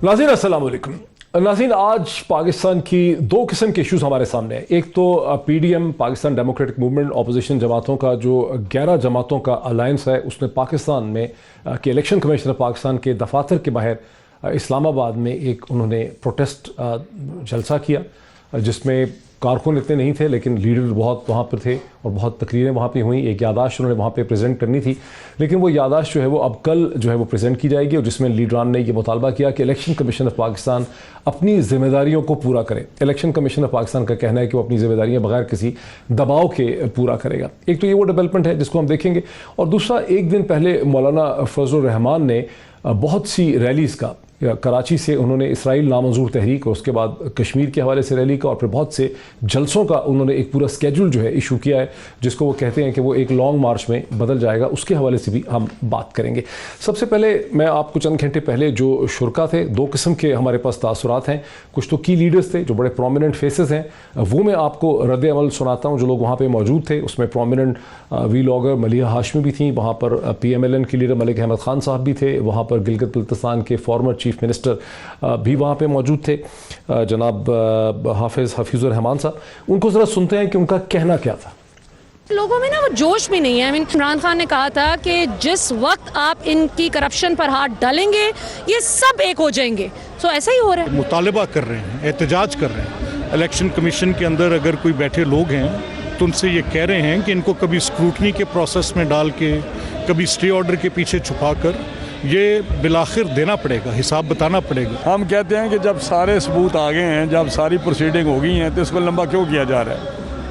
नाज़रीन अस्सलाम वालेकुम। नाज़रीन, आज पाकिस्तान की दो किस्म के इश्यूज़ हमारे सामने हैं। एक तो PDM Pakistan democratic movement opposition जमातों का जो 11 जमातों का अलायंस है, उसने पाकिस्तान में के इलेक्शन कमीशनर पाकिस्तान के दफातर के बाहर इस्लामाबाद में एक उन्होंने प्रोटेस्ट जलसा किया, जिसमें कारकुन इतने नहीं थे लेकिन लीडर बहुत वहाँ पर थे और बहुत तकरीरें वहाँ पे हुई। एक यादाश्त उन्होंने वहाँ पे प्रेजेंट करनी थी, लेकिन वो यादाश्त जो है वो अब कल जो है वो प्रेजेंट की जाएगी, और जिसमें लीडरान ने ये मुतालबा किया कि इलेक्शन कमीशन ऑफ पाकिस्तान अपनी ज़िम्मेदारियों को पूरा करे। इलेक्शन कमीशन ऑफ पाकिस्तान का कहना है कि वो अपनी ज़िम्मेदारियाँ बगैर किसी दबाव के पूरा करेगा। एक तो ये वो डेवलपमेंट है जिसको हम देखेंगे, और दूसरा एक दिन पहले मौलाना फजलुर रहमान ने बहुत सी रैलीज़ का कराची से उन्होंने इसराइल नामंजूर तहरीक और उसके बाद कश्मीर के हवाले से रैली का और फिर बहुत से जलसों का उन्होंने एक पूरा स्केड्यूल जो है इशू किया है, जिसको वो कहते हैं कि वो एक लॉन्ग मार्च में बदल जाएगा। उसके हवाले से भी हम बात करेंगे। सबसे पहले मैं आपको चंद घंटे पहले जो शुरका थे, दो किस्म के हमारे पास तासुरात हैं। कुछ तो की लीडर्स थे जो बड़े प्रोमिनेंट फेसेस हैं, वो मैं आपको रद्द अमल सुनाता हूँ जो लोग वहाँ पर मौजूद थे। उसमें प्रोमिनेंट वीलॉगर मलिहा हाशमी भी थी, वहाँ पर PMLN के लीडर मलिक अहमद खान साहब भी थे, वहाँ पर गिलगित बल्तिस्तान के फॉर्मर चीफ मिनिस्टर भी वहाँ पे मौजूद थे, जनाब हफीजुर रहमान साहब। उनको ज़रा सुनते हैं कि उनका कहना क्या था। लोगों में ना वो जोश भी नहीं है। इमरान खान ने कहा था कि जिस वक्त आप इनकी करप्शन पर हाथ डालेंगे ये सब एक हो जाएंगे, तो ऐसा ही हो रहा है। मुतालबा कर रहे हैं, एहतजाज कर रहे हैं। इलेक्शन कमीशन के अंदर अगर कोई बैठे लोग हैं तो उनसे ये कह रहे हैं कि इनको कभी स्क्रूटनी के प्रोसेस में डाल के, कभी स्टे ऑर्डर के पीछे छुपा कर ये बिलाखिर देना पड़ेगा, हिसाब बताना पड़ेगा। हम कहते हैं कि जब सारे सबूत आ गए हैं, जब सारी प्रोसीडिंग हो गई हैं, तो इसको लंबा क्यों किया जा रहा है?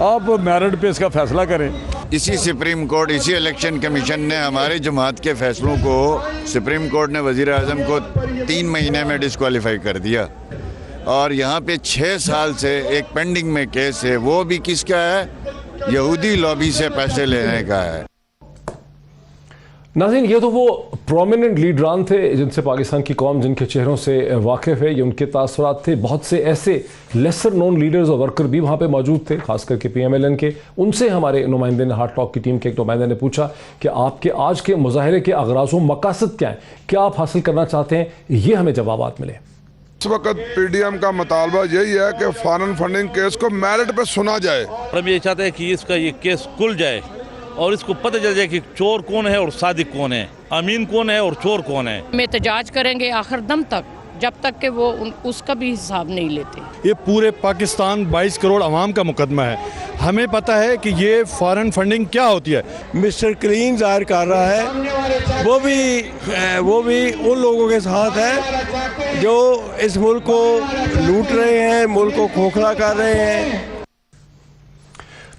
आप मेरिट पे इसका फैसला करें। इसी सुप्रीम कोर्ट, इसी इलेक्शन कमीशन ने हमारी जमात के फैसलों को, सुप्रीम कोर्ट ने वज़ीर आज़म को 3 महीने में डिस्क्वालीफाई कर दिया, और यहाँ पे 6 साल से एक पेंडिंग में केस है। वो भी किसका है? यहूदी लॉबी से पैसे लेने का है। नाज़रीन, ये तो वो प्रोमिनेंट लीडरान थे जिनसे पाकिस्तान की कौम जिनके चेहरों से वाकिफ़ है, ये उनके तासुरात थे। बहुत से ऐसे लेसर नोन लीडर्स और वर्कर भी वहाँ पे मौजूद थे, खास करके PMLN के। उनसे हमारे नुमाइंदे ने, हार्ट टॉक की टीम के एक नुमाइंदे ने पूछा कि आपके आज के मुजाहरे के अगराज़ व मकासद क्या हैं, क्या आप हासिल करना चाहते हैं? ये हमें जवाबात मिले। इस वक्त PDM का मुतालबा यही है कि फॉरेन फंडिंग केस को मेरिट पे सुना जाए। हम ये चाहते हैं कि इसका ये केस खुल जाए और इसको पता चल जाए कि चोर कौन है और सादिक कौन है, अमीन कौन है और चोर कौन है। हम एहतजाज करेंगे आखिर दम तक, जब तक कि वो उसका भी हिसाब नहीं लेते। ये पूरे पाकिस्तान 22 करोड़ अवाम का मुकदमा है। हमें पता है कि ये फॉरेन फंडिंग क्या होती है। मिस्टर क्लीन जाहिर कर रहा है, वो भी उन लोगों के साथ है जो इस मुल्क को लूट रहे हैं, मुल्क को खोखला कर रहे हैं।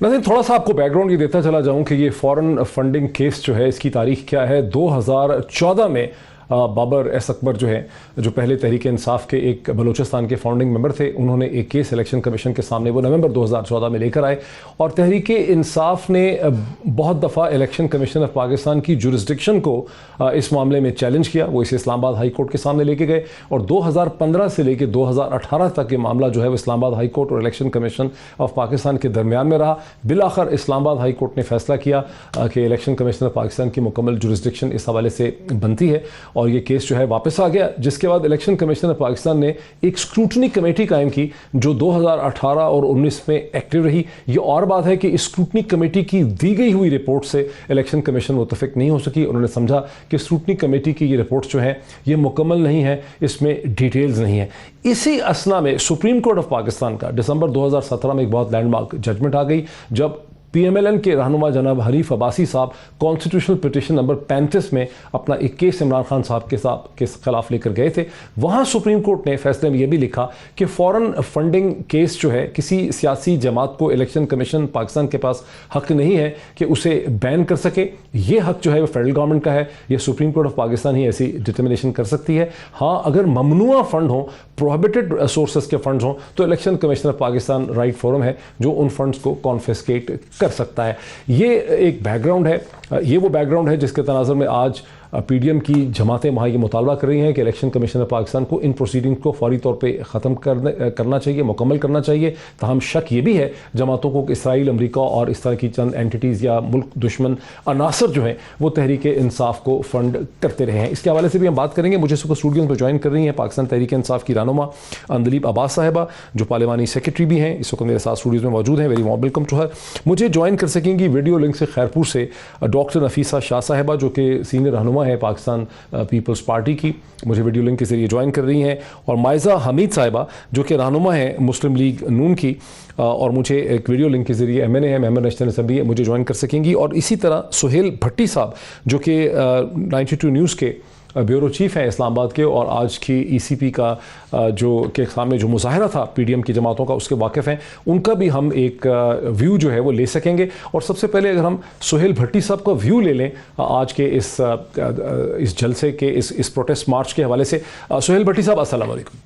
नाज़रीन, थोड़ा सा आपको बैकग्राउंड ये देता चला जाऊं कि ये फॉरेन फंडिंग केस जो है इसकी तारीख क्या है। 2014 में बाबर एस अकबर जो है, जो पहले तहरीक इंसाफ के एक बलूचिस्तान के फाउंडिंग मेंबर थे, उन्होंने एक केस इलेक्शन कमीशन के सामने वो नवंबर 2014 में लेकर आए, और तहरीक इंसाफ ने बहुत दफ़ा इलेक्शन कमीशन ऑफ पाकिस्तान की जुरिस्डिक्शन को इस मामले में चैलेंज किया। वो इसे इस्लामाबाद हाई कोर्ट के सामने लेके गए, और 2015 से लेकर 2018 तक ये मामला जो है वो इस्लामाबाद हाई कोर्ट और इलेक्शन कमीशन ऑफ पाकिस्तान के दरमियान में रहा। बिलाखिर इस्लामाबाद हाई कोर्ट ने फैसला किया कि इलेक्शन कमीशन ऑफ पाकिस्तान की मुकम्मल जुरिस्डिक्शन इस हवाले से बनती है, और ये केस जो है वापस आ गया। जिसके बाद इलेक्शन कमीशन ऑफ पाकिस्तान ने एक स्क्रूटनी कमेटी कायम की जो 2018 और 19 में एक्टिव रही। ये और बात है कि इस स्क्रूटनी कमेटी की दी गई हुई रिपोर्ट से इलेक्शन कमीशन मुतफिक नहीं हो सकी। उन्होंने समझा कि स्क्रूटनी कमेटी की ये रिपोर्ट्स जो हैं ये मुकम्मल नहीं है, इसमें डिटेल्स नहीं है। इसी असना में सुप्रीम कोर्ट ऑफ पाकिस्तान का दिसंबर 2017 में एक बहुत लैंडमार्क जजमेंट आ गई, जब PMLN के रहनुमा जनाब हरीफ अब्बासी साहब कॉन्स्टिट्यूशनल पिटीशन नंबर 35 में अपना एक केस इमरान खान साहब के खिलाफ लेकर गए थे। वहाँ सुप्रीम कोर्ट ने फैसले में यह भी लिखा कि फॉरेन फंडिंग केस जो है, किसी सियासी जमात को इलेक्शन कमीशन पाकिस्तान के पास हक नहीं है कि उसे बैन कर सके। ये हक जो है वो फेडरल गवर्नमेंट का है, ये सुप्रीम कोर्ट ऑफ पाकिस्तान ही ऐसी डिटर्मिनेशन कर सकती है। हाँ, अगर ममनुआ फंड हो, प्रोहिबिटेड सोर्सेस के फंड्स हों, तो election commission of Pakistan right forum है जो उन फंड्स को कॉन्फिस्केट कर सकता है। ये एक बैकग्राउंड है, ये वो बैकग्राउंड है जिसके तनाज़ुर में आज PDM की जमातें वहाँ ये मुतालबा कर रही हैं कि इलेक्शन कमीशन ऑफ पाकिस्तान को इन प्रोसीडिंग को फौरी तौर पे ख़त्म करना चाहिए, मुकम्मल करना चाहिए। ताहम शक ये भी है जमातों को कि इसराइल, अमरीका और इस तरह की चंद एंटिटीज़ या मुल्क दुश्मन अनासर जो हैं वो तहरीक इंसाफ को फ़ंड करते रहे हैं। इसके हवाले से भी हम बात करेंगे। मुझे सुपर स्टूडियो में ज्वाइन कर रही हैं पाकिस्तान तहरीक इंसाफ की रहनुमा अंदलीब अब्बास साहिबा, जो पार्लिमानी सेक्रेटरी भी हैं, इस वक्त मेरे साथ स्टूडियोज़ में मौजूद हैं। Very warm welcome to her. मुझे ज्वाइन कर सकेंगी वीडियो लिंक से खैरपुर से डॉक्टर नफीसा शाह साहिबा, जो कि सीनियर रहनुमा है पाकिस्तान पीपल्स पार्टी की, मुझे वीडियो लिंक के ज़रिए ज्वाइन कर रही हैं, और माइज़ा हमीद साहिबा जो कि रहनुमा है मुस्लिम लीग नून की, और मुझे एक वीडियो लिंक के ज़रिए MNA है, मेंबर नेशनल असेंबली, मुझे ज्वाइन कर सकेंगी। और इसी तरह सुहेल भट्टी साहब जो कि 92 न्यूज़ के ब्यूरो चीफ़ हैं इस्लामाबाद के, और आज की ECP का जो के सामने जो मुजाहरा था PDM की जमातों का उसके वाकिफ़ हैं, उनका भी हम एक व्यू जो है वो ले सकेंगे। और सबसे पहले अगर हम सुहेल भट्टी साहब का व्यू ले लें आज के इस जलसे के इस प्रोटेस्ट मार्च के हवाले से। सुहेल भट्टी साहब अस्सलाम वालेकुम।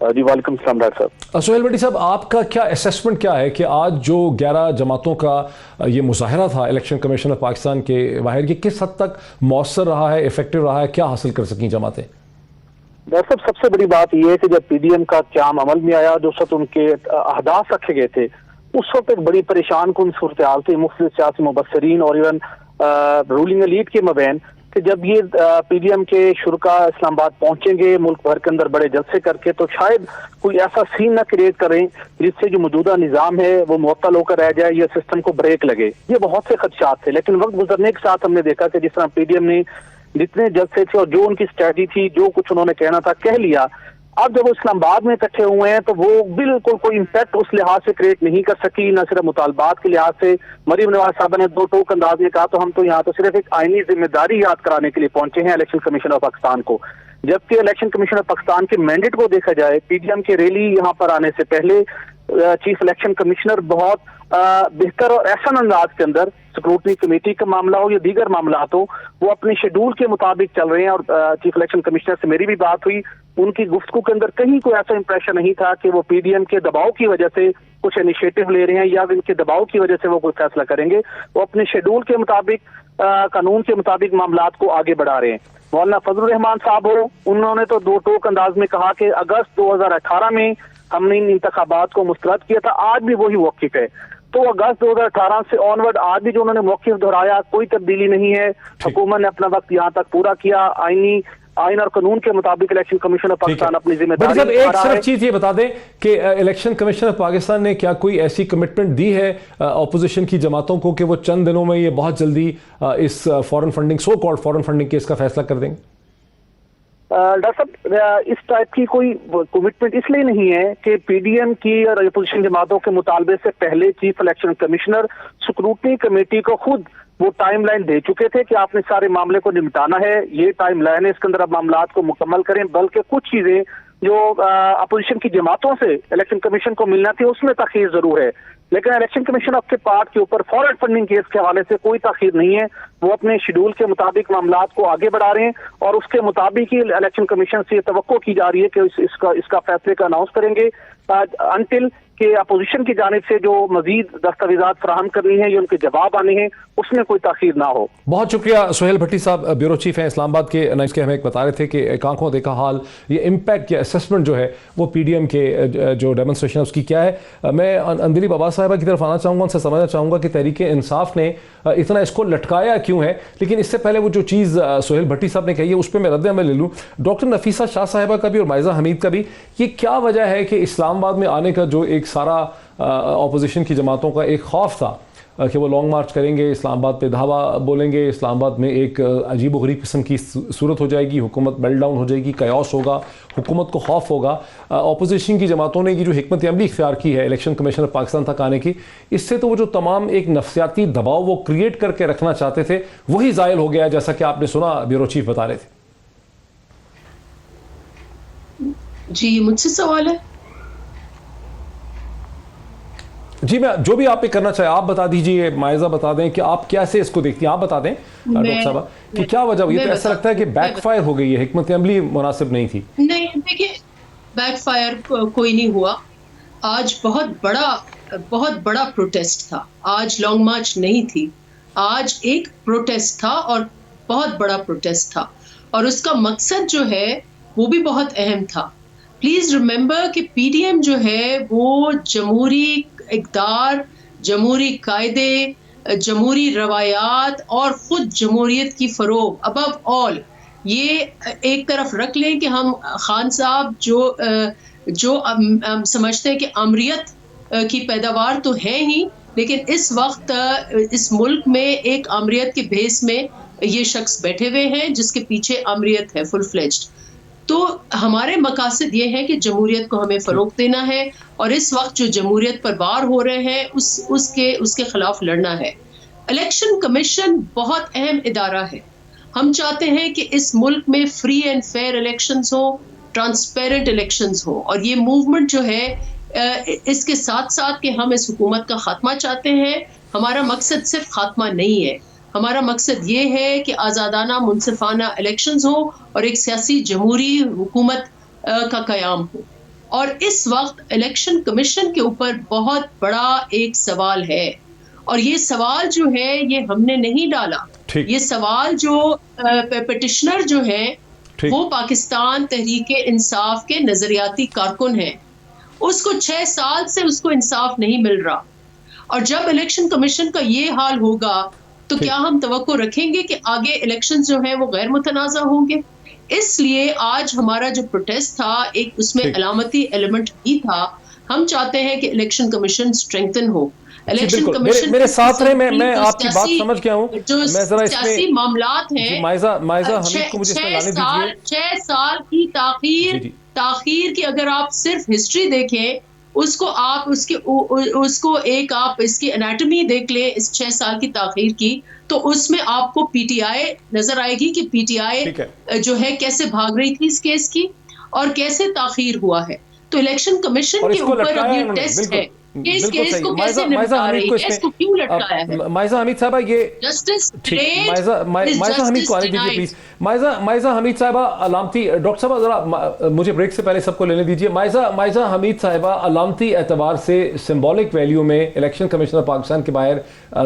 जी वालेकुम सलाम डॉक्टर साहब। सुहेल भट्टी साहब, आपका क्या असेसमेंट क्या है कि आज जो 11 जमातों का ये मुजाहरा था इलेक्शन कमीशन ऑफ पाकिस्तान के बाहर, ये किस हद तक मौसर रहा है, इफेक्टिव रहा है, क्या हासिल कर सकी जमातें? डॉक्टर साहब, सबसे बड़ी बात यह है कि जब PDM का क़याम अमल में आया, जो वक्त उनके अहदाफ रखे गए थे, उस वक्त एक बड़ी परेशान कुन सूरत हाल थी मुख्तलिफ सियासी मुबस्सरीन और इवन रूलिंग एलीट के मबैन कि जब ये PDM के शुरका इस्लामाबाद पहुंचेंगे मुल्क भर के अंदर बड़े जलसे करके, तो शायद कोई ऐसा सीन न क्रिएट करें जिससे जो मौजूदा निज़ाम है वो मुअत्तल होकर रह जाए या सिस्टम को ब्रेक लगे। ये बहुत से खदशात थे, लेकिन वक्त गुजरने के साथ हमने देखा कि जिस तरह PDM ने जितने जलसे थे और जो उनकी स्ट्रेटजी थी, जो कुछ उन्होंने कहना था कह लिया। अब जब वो इस्लामाबाद में इकट्ठे हुए हैं तो वो बिल्कुल कोई इम्पैक्ट उस लिहाज से क्रिएट नहीं कर सकी, न सिर्फ मुतालबात के लिहाज से। मरीम नवाज साहब ने दो टोक अंदाज में कहा तो हम तो यहाँ तो सिर्फ एक आईनी जिम्मेदारी याद कराने के लिए पहुंचे हैं इलेक्शन कमीशन ऑफ पाकिस्तान को, जबकि इलेक्शन कमीशन ऑफ पाकिस्तान के मैंडेट को देखा जाए, PDM के रैली यहाँ पर आने से पहले चीफ इलेक्शन कमिश्नर बहुत बेहतर और एहसन अंदाज के अंदर स्क्रूटनी कमेटी का मामला हो या दीगर मामला हो, वो अपने शेड्यूल के मुताबिक चल रहे हैं। और चीफ इलेक्शन कमिश्नर से मेरी भी बात हुई, उनकी गुफ्तगू के अंदर कहीं कोई ऐसा इंप्रेशन नहीं था कि वो PDM के दबाव की वजह से कुछ इनिशिएटिव ले रहे हैं या इनके दबाव की वजह से वो कोई फैसला करेंगे। वो अपने शेड्यूल के मुताबिक, कानून के मुताबिक मामलात को आगे बढ़ा रहे हैं। मौलाना फजलुर रहमान साहब हो, उन्होंने तो दो टोक अंदाज में कहा कि अगस्त 2018 में हमने इन इंतखाबात को मुस्तरद किया था, आज भी वही मौक़िफ़ है। तो अगस्त 2018 से ऑनवर्ड आज भी जो उन्होंने मौक़िफ़ दोहराया, कोई तब्दीली नहीं है। हुकूमत ने अपना वक्त यहाँ तक पूरा किया, आइन और कानून के मुताबिक इलेक्शन कमीशन ऑफ पाकिस्तान अपनी जिम्मेदारी। एक सिर्फ चीज ये बता दें कि इलेक्शन कमीशन ऑफ पाकिस्तान ने क्या कोई ऐसी कमिटमेंट दी है अपोजिशन की जमातों को कि वो चंद दिनों में ये बहुत जल्दी इस foreign funding, so called foreign funding case का फैसला कर देंगे? डॉक्टर साहब, इस टाइप की कोई कमिटमेंट इसलिए नहीं है कि PDM की और अपोजिशन जमातों के मुतालबे से पहले chief election commissioner scrutiny committee को खुद वो टाइम लाइन दे चुके थे कि आपने सारे मामले को निपटाना है, ये टाइम लाइन है, इसके अंदर आप मामलात को मुकम्मल करें। बल्कि कुछ चीजें जो अपोजिशन की जमातों से इलेक्शन कमीशन को मिलना थी उसमें ताखीर जरूर है, लेकिन इलेक्शन कमीशन आपके पार्ट के ऊपर फॉरेन फंडिंग केस के हवाले से कोई ताखीर नहीं है। वो अपने शेड्यूल के मुताबिक मामलात को आगे बढ़ा रहे हैं और उसके मुताबिक ही इलेक्शन कमीशन से तवक्को की जा रही है कि इसका फैसले का अनाउंस करेंगे अनटिल कि अपोजिशन की जानिब से जो मजीद दस्तावेजात फराहम करनी है या उनके जवाब आने हैं उसमें कोई ताखीर ना हो। बहुत शुक्रिया। सुहेल भट्टी साहब ब्यूरो चीफ हैं इस्लामाबाद के, के हमें बता रहे थे कि एक आंखों देखा हाल, ये इम्पैक्ट या असेसमेंट जो है वो PDM के जो डेमोन्स्ट्रेशन है उसकी क्या है। मैं अंदलीब अब्बास साहिबा की तरफ आना चाहूँगा, उनसे समझना चाहूँगा कि तहरीक इंसाफ ने इतना इसको लटकाया क्यों है। लेकिन इससे पहले वो जो चीज़ सुहेल भट्टी साहब ने कही है उस पर मैं रद्द अमल ले लूँ। डॉक्टर नफीसा शाह साहिबा का भी और माइज़ा हमीद का भी, ये क्या वजह है कि इस्लामाबाद में आने का जो एक सारा अपोजिशन की जमातों का एक खौफ था कि वो लॉन्ग मार्च करेंगे, इस्लामाबाद पे धावा बोलेंगे, इस्लामाबाद में एक अजीब व गरीब किस्म की सूरत हो जाएगी, हुकूमत मेल्ट डाउन हो जाएगी, कयास होगा, हुकूमत को खौफ होगा। अपोजिशन की जमातों ने की जो हिकमत अमली इख्तियार की है इलेक्शन कमीशन ऑफ पाकिस्तान तक आने की, इससे तो वो जो तमाम एक नफ्सियाती दबाव वो क्रिएट करके रखना चाहते थे वही ज़ायल हो गया, जैसा कि आपने सुना ब्यूरो चीफ बता रहे थे। जी मुझसे सवाल है? जी मैं जो भी आप पे करना चाहे आप बता दीजिए, माइज़ा बता दें कि आप कैसे इसको देखती हैं, आप बता दें डॉक्टर साहब कि क्या वजह हुई। तो ऐसा लगता है कि बैकफायर हो गई है, हिकमत अमली मुनासिब नहीं थी। नहीं देखिए, बैकफायर कोई नहीं हुआ। आज बहुत बड़ा प्रोटेस्ट था, आज लॉन्ग मार्च नहीं थी, आज एक प्रोटेस्ट था और بہت بڑا پروٹیسٹ تھا اور اس کا مقصد جو ہے وہ بھی بہت اہم تھا. پلیز ریممبر کہ پی ڈی ایم جو ہے وہ جمہوری اقدار، جمہوری قاعدے، جمہوری روایات اور خود جمہوریت کی فروغ ابو آل، یہ ایک طرف رکھ لیں کہ ہم خان صاحب جو سمجھتے ہیں کہ آمریت کی پیداوار تو ہے ہی، لیکن اس وقت اس ملک میں ایک آمریت کے بھیس میں یہ شخص بیٹھے ہوئے ہیں جس کے پیچھے آمریت ہے فل فلیجڈ. تو ہمارے مقاصد یہ ہے کہ جمہوریت کو ہمیں فروغ دینا ہے اور اس وقت جو جمہوریت پر وار ہو رہے ہیں اس کے خلاف لڑنا ہے. الیکشن کمیشن بہت اہم ادارہ ہے. ہم چاہتے ہیں کہ اس ملک میں فری اینڈ فیئر الیکشنز ہوں، ٹرانسپیرنٹ الیکشنز ہوں، اور یہ موومنٹ جو ہے اس کے ساتھ ساتھ کہ ہم اس حکومت کا خاتمہ چاہتے ہیں. ہمارا مقصد صرف خاتمہ نہیں ہے، ہمارا مقصد یہ ہے کہ آزادانہ منصفانہ الیکشنز ہوں اور ایک سیاسی جمہوری حکومت کا قیام ہو. اور اس وقت الیکشن کمیشن کے اوپر بہت بڑا ایک سوال ہے، اور یہ سوال جو ہے یہ ہم نے نہیں ڈالا. یہ سوال جو پٹیشنر جو ہے وہ پاکستان تحریک انصاف کے نظریاتی کارکن ہیں. اس کو 6 سال سے اس کو انصاف نہیں مل رہا، اور جب الیکشن کمیشن کا یہ حال ہوگا تو کیا ہم توقع رکھیں گے کہ آگے الیکشن جو ہیں وہ غیر متنازع ہوں گے؟ اس لیے آج ہمارا جو پروٹیسٹ تھا ایک اس میں علامتی ایلیمنٹ بھی تھا. ہم چاہتے ہیں کہ الیکشن کمیشن اسٹرینگتن ہو. الیکشن کمیشن میرے ساتھ رہے، میں آپ کی بات سمجھ گیا ہوں. جو سیاسی معاملات ہیں، مائزہ حمید کو مجھے اس میں لانے دیجیے. 6 سال کی تاخیر کی اگر آپ صرف ہسٹری دیکھیں، اس کو آپ اس کی انیٹمی دیکھ لیں اس 6 سال کی تاخیر کی، تو اس میں آپ کو پی ٹی آئی نظر آئے گی کہ پی ٹی آئی جو ہے کیسے بھاگ رہی تھی اس کیس کی اور کیسے تاخیر ہوا ہے. تو الیکشن کمیشن کے اوپر اب یہ ٹیسٹ ہے کہ اس کیس کو کیسے نپٹا رہی ہے، اس کو کیوں لٹکایا ہے. مائزہ حمید صاحبہ، یہ جسٹس مائزہ حمید کو آنے دیجیے پلیز. مائزہ حمید صاحبہ علامتی، ڈاکٹر صاحبہ ذرا مجھے بریک سے پہلے سب کو لینے دیجیے. مائزہ حمید صاحبہ، علامتی اعتبار سے سمبولک ویلیو میں الیکشن کمیشن آف پاکستان کے باہر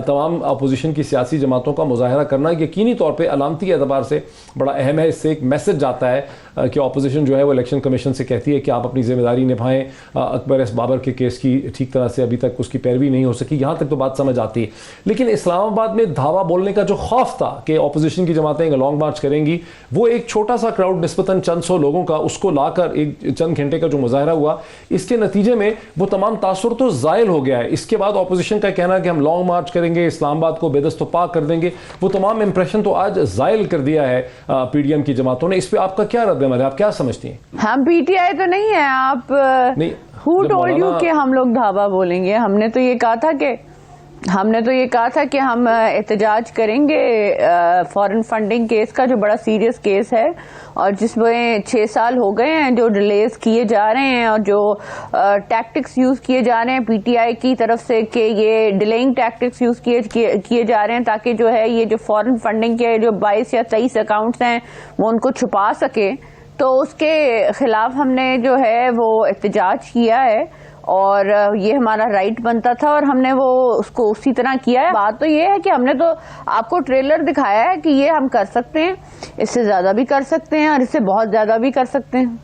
تمام اپوزیشن کی سیاسی جماعتوں کا مظاہرہ کرنا یقینی طور پہ علامتی اعتبار سے بڑا اہم ہے. اس سے ایک میسج جاتا ہے کہ اپوزیشن جو ہے وہ الیکشن کمیشن سے کہتی ہے کہ آپ اپنی ذمہ داری نبھائیں. اکبر ایس بابر کے کیس کی ٹھیک طرح سے ابھی تک اس کی پیروی نہیں ہو سکی، یہاں تک تو بات سمجھ آتی ہے. لیکن اسلام آباد میں دھاوا بولنے کا جو خوف تھا کہ اپوزیشن کی جماعتیں لانگ مارچ کریں گی، وہ ایک چھوٹا سا کراؤڈ نسبتاً چند سو لوگوں کا، اس کو لا کر ایک چند گھنٹے کا جو مظاہرہ ہوا، اس کے نتیجے میں وہ تمام تاثر تو زائل ہو گیا ہے. اس کے بعد اپوزیشن کا کہنا کہ ہم لانگ مارچ کریں گے، اسلام آباد کو بے دست و پاک کر دیں گے، وہ تمام امپریشن تو آج زائل کر دیا ہے پی ڈی ایم کی جماعتوں نے. اس پہ آپ کا کیا رد عمل ہے؟ آپ کیا سمجھتی ہیں؟ ہم پی ٹی آئی تو نہیں ہیں. آپ who told you کہ ہم لوگ دھاوا بولیں گے؟ ہم نے تو یہ کہا تھا کہ ہم احتجاج کریں گے فارن فنڈنگ کیس کا، جو بڑا سیریس کیس ہے اور جس میں 6 سال ہو گئے ہیں، جو ڈیلیز کیے جا رہے ہیں اور جو ٹیکٹکس یوز کیے جا رہے ہیں پی ٹی آئی کی طرف سے کہ یہ ڈیلیئنگ ٹیکٹکس یوز کیے جا رہے ہیں تاکہ جو ہے یہ جو فارن فنڈنگ کے جو 22 یا 23 اکاؤنٹس ہیں وہ ان کو چھپا سکے. تو اس کے خلاف ہم نے جو ہے وہ احتجاج کیا ہے اور یہ ہمارا رائٹ بنتا تھا اور ہم نے وہ اس کو اسی طرح کیا ہے. بات تو یہ ہے کہ ہم نے تو آپ کو ٹریلر دکھایا ہے کہ یہ ہم کر سکتے ہیں، اس سے زیادہ بھی کر سکتے ہیں اور اس سے بہت زیادہ بھی کر سکتے ہیں.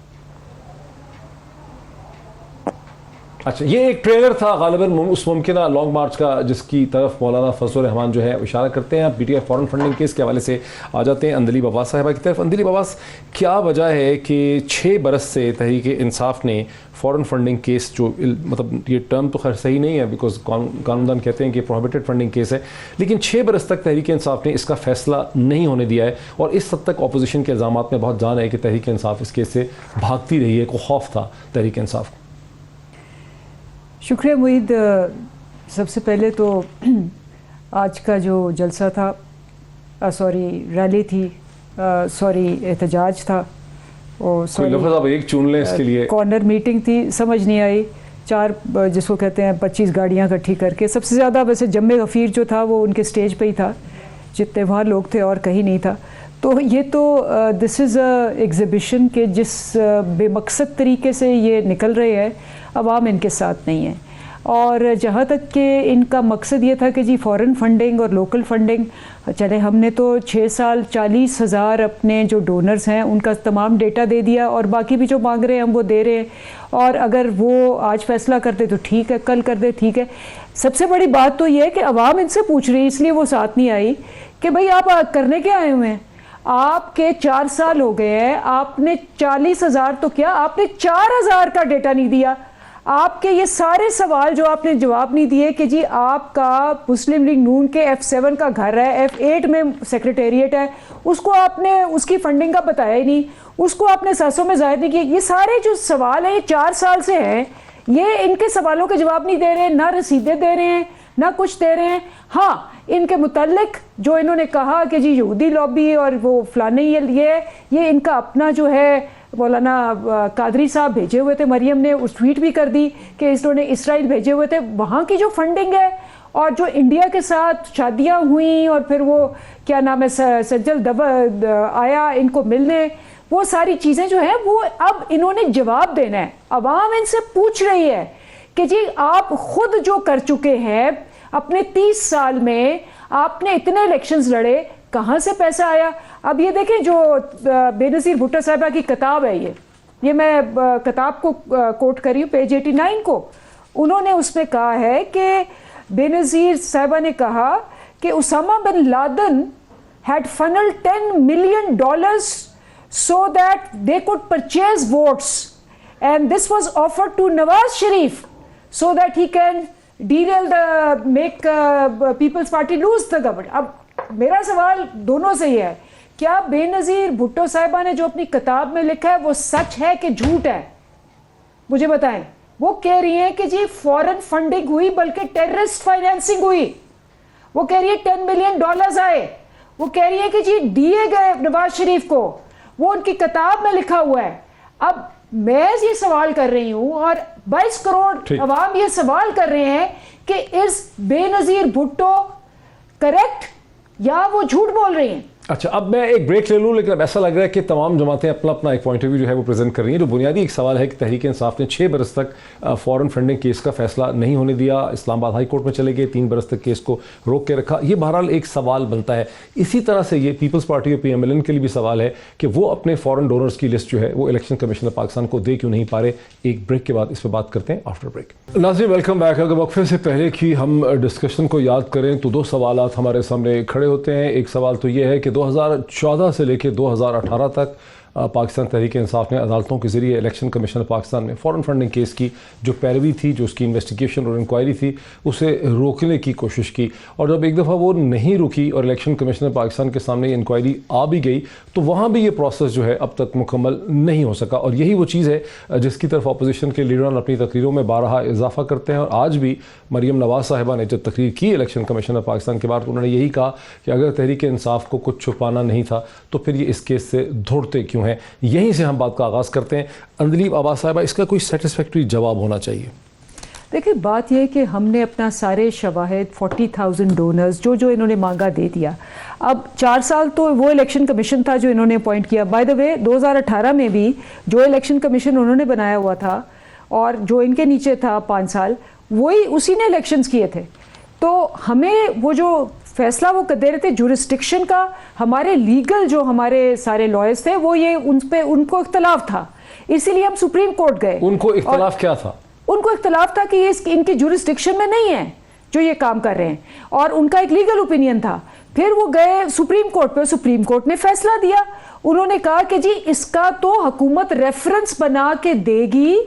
اچھا، یہ ایک ٹریلر تھا غالباً اس ممکنہ لانگ مارچ کا جس کی طرف مولانا فضل الرحمان جو ہے اشارہ کرتے ہیں. P T I foreign funding case کے حوالے سے آ جاتے ہیں اندلیب عباس صاحبہ کی طرف. اندلیب عباس، کیا وجہ ہے کہ 6 برس سے تحریک انصاف نے فارن فنڈنگ کیس، جو مطلب یہ ٹرم تو خیر صحیح نہیں ہے بیکاز قانوندان کہتے ہیں کہ پروہیبٹڈ فنڈنگ کیس ہے، لیکن 6 برس تک تحریک انصاف نے اس کا فیصلہ نہیں ہونے دیا ہے اور اس حد تک اپوزیشن کے الزامات میں بہت جان ہے کہ تحریک انصاف اس کیس سے بھاگتی رہی ہے. کو خوف تھا تحریک انصاف کو؟ شکریہ معید. سب سے پہلے تو آج کا جو جلسہ تھا، ریلی تھی، احتجاج تھا، لفظ آپ ایک چن لیں اس کے لیے، کارنر میٹنگ تھی، سمجھ نہیں آئی. 4 جس کو کہتے ہیں 25 گاڑیاں اکٹھی کر کے، سب سے زیادہ ویسے جم غفیر جو تھا وہ ان کے سٹیج پہ ہی تھا، جتنے وہاں لوگ تھے اور کہیں نہیں تھا. تو یہ تو دس از اے ایگزیبیشن کہ جس بے مقصد طریقے سے یہ نکل رہے ہیں، عوام ان کے ساتھ نہیں ہے. اور جہاں تک کہ ان کا مقصد یہ تھا کہ جی فارن فنڈنگ اور لوکل فنڈنگ चले हमने तो 6 साल 40,000 अपने जो डोनर्स हैं उनका तमाम डेटा दे दिया और बाकी भी जो मांग रहे हैं हम वो दे रहे हैं, और अगर वो आज फैसला कर दे तो ठीक है, कल कर दे ठीक है। सबसे बड़ी बात तो ये है कि अवाम इनसे पूछ रही है, इसलिए वो साथ नहीं आई कि भाई आप करने क्या आए हुए हैं? आपके 4 साल हो गए हैं, आपने 40,000 तो क्या, आपने 4,000 का डेटा नहीं दिया। आपके ये सारे सवाल जो आपने जवाब नहीं दिए कि जी आपका मुस्लिम लीग नून के F7 का घर है, F8 में सेक्रेटेरिएट है, उसको आपने उसकी फंडिंग का बताया ही नहीं, उसको आपने सासों में जाहिर नहीं किया। ये सारे जो सवाल हैं ये 4 साल से हैं, ये इनके सवालों के जवाब नहीं दे रहे, ना रसीदें दे रहे हैं ना कुछ दे रहे हैं। हाँ, इनके मुतालिक जो इन्होंने कहा कि जी यहूदी लॉबी और वो फलाने ये इनका अपना जो है मौलाना कादरी साहब भेजे हुए थे, मरियम ने उस ट्वीट भी कर दी कि इन्होंने इसराइल भेजे हुए थे, वहाँ की जो फंडिंग है और जो इंडिया के साथ शादियाँ हुई और फिर वो क्या नाम है सज्जल आया इनको मिलने, वो सारी चीज़ें जो हैं वो अब इन्होंने जवाब देना है। अवाम इनसे पूछ रही है कि जी आप खुद जो कर चुके हैं अपने 30 साल में, आपने इतने इलेक्शंस लड़े, कहाँ से पैसा आया? अब ये देखें जो बेनज़ीर भुट्टो साहिबा की किताब है, ये मैं किताब को कोट कर रही हूँ, पेज 89 को। उन्होंने उसमें कहा है कि बेनज़ीर साहिबा ने कहा कि Osama bin Laden had funneled $10 million so that they could purchase votes, and this was offered to Nawaz Sharif so that he can derail make People's Party lose the government. अब मेरा सवाल दोनों से ही है, क्या बेनज़ीर भुट्टो साहिबा ने जो अपनी किताब में लिखा है वो सच है कि झूठ है? मुझे बताएं। वो कह रही हैं कि जी फॉरेन फंडिंग हुई, बल्कि टेररिस्ट फाइनेंसिंग हुई। वो कह रही है $10 million आए। वो कह रही है कि जी दिए गए नवाज शरीफ को, वो उनकी किताब में लिखा हुआ है। अब मैं ये सवाल कर रही हूं और 22 करोड़ अवाम ये सवाल कर रहे हैं कि इस बेनज़ीर भुट्टो करेक्ट या वो झूठ बोल रही हैं? अच्छा, अब मैं एक ब्रेक ले लूँ, लेकिन अब ऐसा लग रहा है कि तमाम जमातें अपना अपना एक पॉइंट ऑफ व्यू जो है वो प्रेजेंट कर रही हैं। जो बुनियादी एक सवाल है कि तहरीक इंसाफ ने 6 बरस तक फॉरेन फंडिंग केस का फैसला नहीं होने दिया, इस्लामाबाद हाई कोर्ट में चले गए, 3 बरस तक केस को रोक के रखा। ये बहरहाल एक सवाल बनता है। इसी तरह से ये पीपल्स पार्टी और PMLN के लिए भी सवाल है कि वो अपने फॉरेन डोनर्स की लिस्ट जो है वो इलेक्शन कमीशन ऑफ पाकिस्तान को दे क्यों नहीं पा रहे। एक ब्रेक के बाद इस पर बात करते हैं, आफ्टर ब्रेक। नाज़रीन वेलकम बैक। अगर वक्फे से पहले की हम डिस्कशन को याद करें तो 2 सवाल हमारे सामने खड़े होते हैं। एक सवाल तो ये है कि 2014 से लेकर 2018 तक पाकिस्तान तहरीक इंसाफ ने अदालतों के ज़रिए इलेक्शन कमीशन पाकिस्तान में फ़ॉरेन फंडिंग केस की जो पैरवी थी, जो उसकी इन्वेस्टिगेशन और इंक्वायरी थी, उसे रोकने की कोशिश की। और जब एक दफ़ा वो नहीं रुकी और इलेक्शन कमीशन पाकिस्तान के सामने इंक्वायरी आ भी गई तो वहाँ भी ये प्रोसेस जो है अब तक मुकम्मल नहीं हो सका। और यही वो चीज़ है जिसकी तरफ अपोजिशन के लीडरान अपनी तकरीरों में बारहा इजाफा करते हैं। और आज भी मरियम नवाज़ साहिबा ने जब तकरीर की इलेक्शन कमीशन ऑफ पाकिस्तान के बाद, तो उन्होंने यही कहा कि अगर तहरीक इंसाफ को कुछ छुपाना नहीं था तो फिर ये इस केस से दौड़ते क्यों हैं। यहीं से हम बात का आगाज़ करते हैं। अंदलीब अब्बास साहिबा, इसका कोई सेटिस्फैक्ट्री जवाब होना चाहिए? देखिए, बात यह है कि हमने अपना सारे शवाहिद 40,000 डोनर्स जो इन्होंने मांगा दे दिया। अब 4 साल तो वो इलेक्शन कमीशन था जो इन्होंने अपॉइंट किया। बाय द वे 2018 में भी जो इलेक्शन कमीशन उन्होंने बनाया हुआ था और जो इनके नीचे था 5 साल, वही उसी ने इलेक्शंस किए थे। तो हमें वो जो फैसला वो दे रहे थे जुरिस्डिक्शन का, हमारे लीगल जो हमारे सारे लॉयर्स थे वो ये उनको इख्तलाफ था, इसीलिए हम सुप्रीम कोर्ट गए। उनको इख्तलाफ क्या था? उनको इख्तलाफ था कि ये इनकी जुरिस्डिक्शन में नहीं है जो ये काम कर रहे हैं, और उनका एक लीगल ओपिनियन था। फिर वो गए सुप्रीम कोर्ट पे, सुप्रीम कोर्ट ने फैसला दिया। उन्होंने कहा कि जी इसका तो हुकूमत रेफरेंस बना के देगी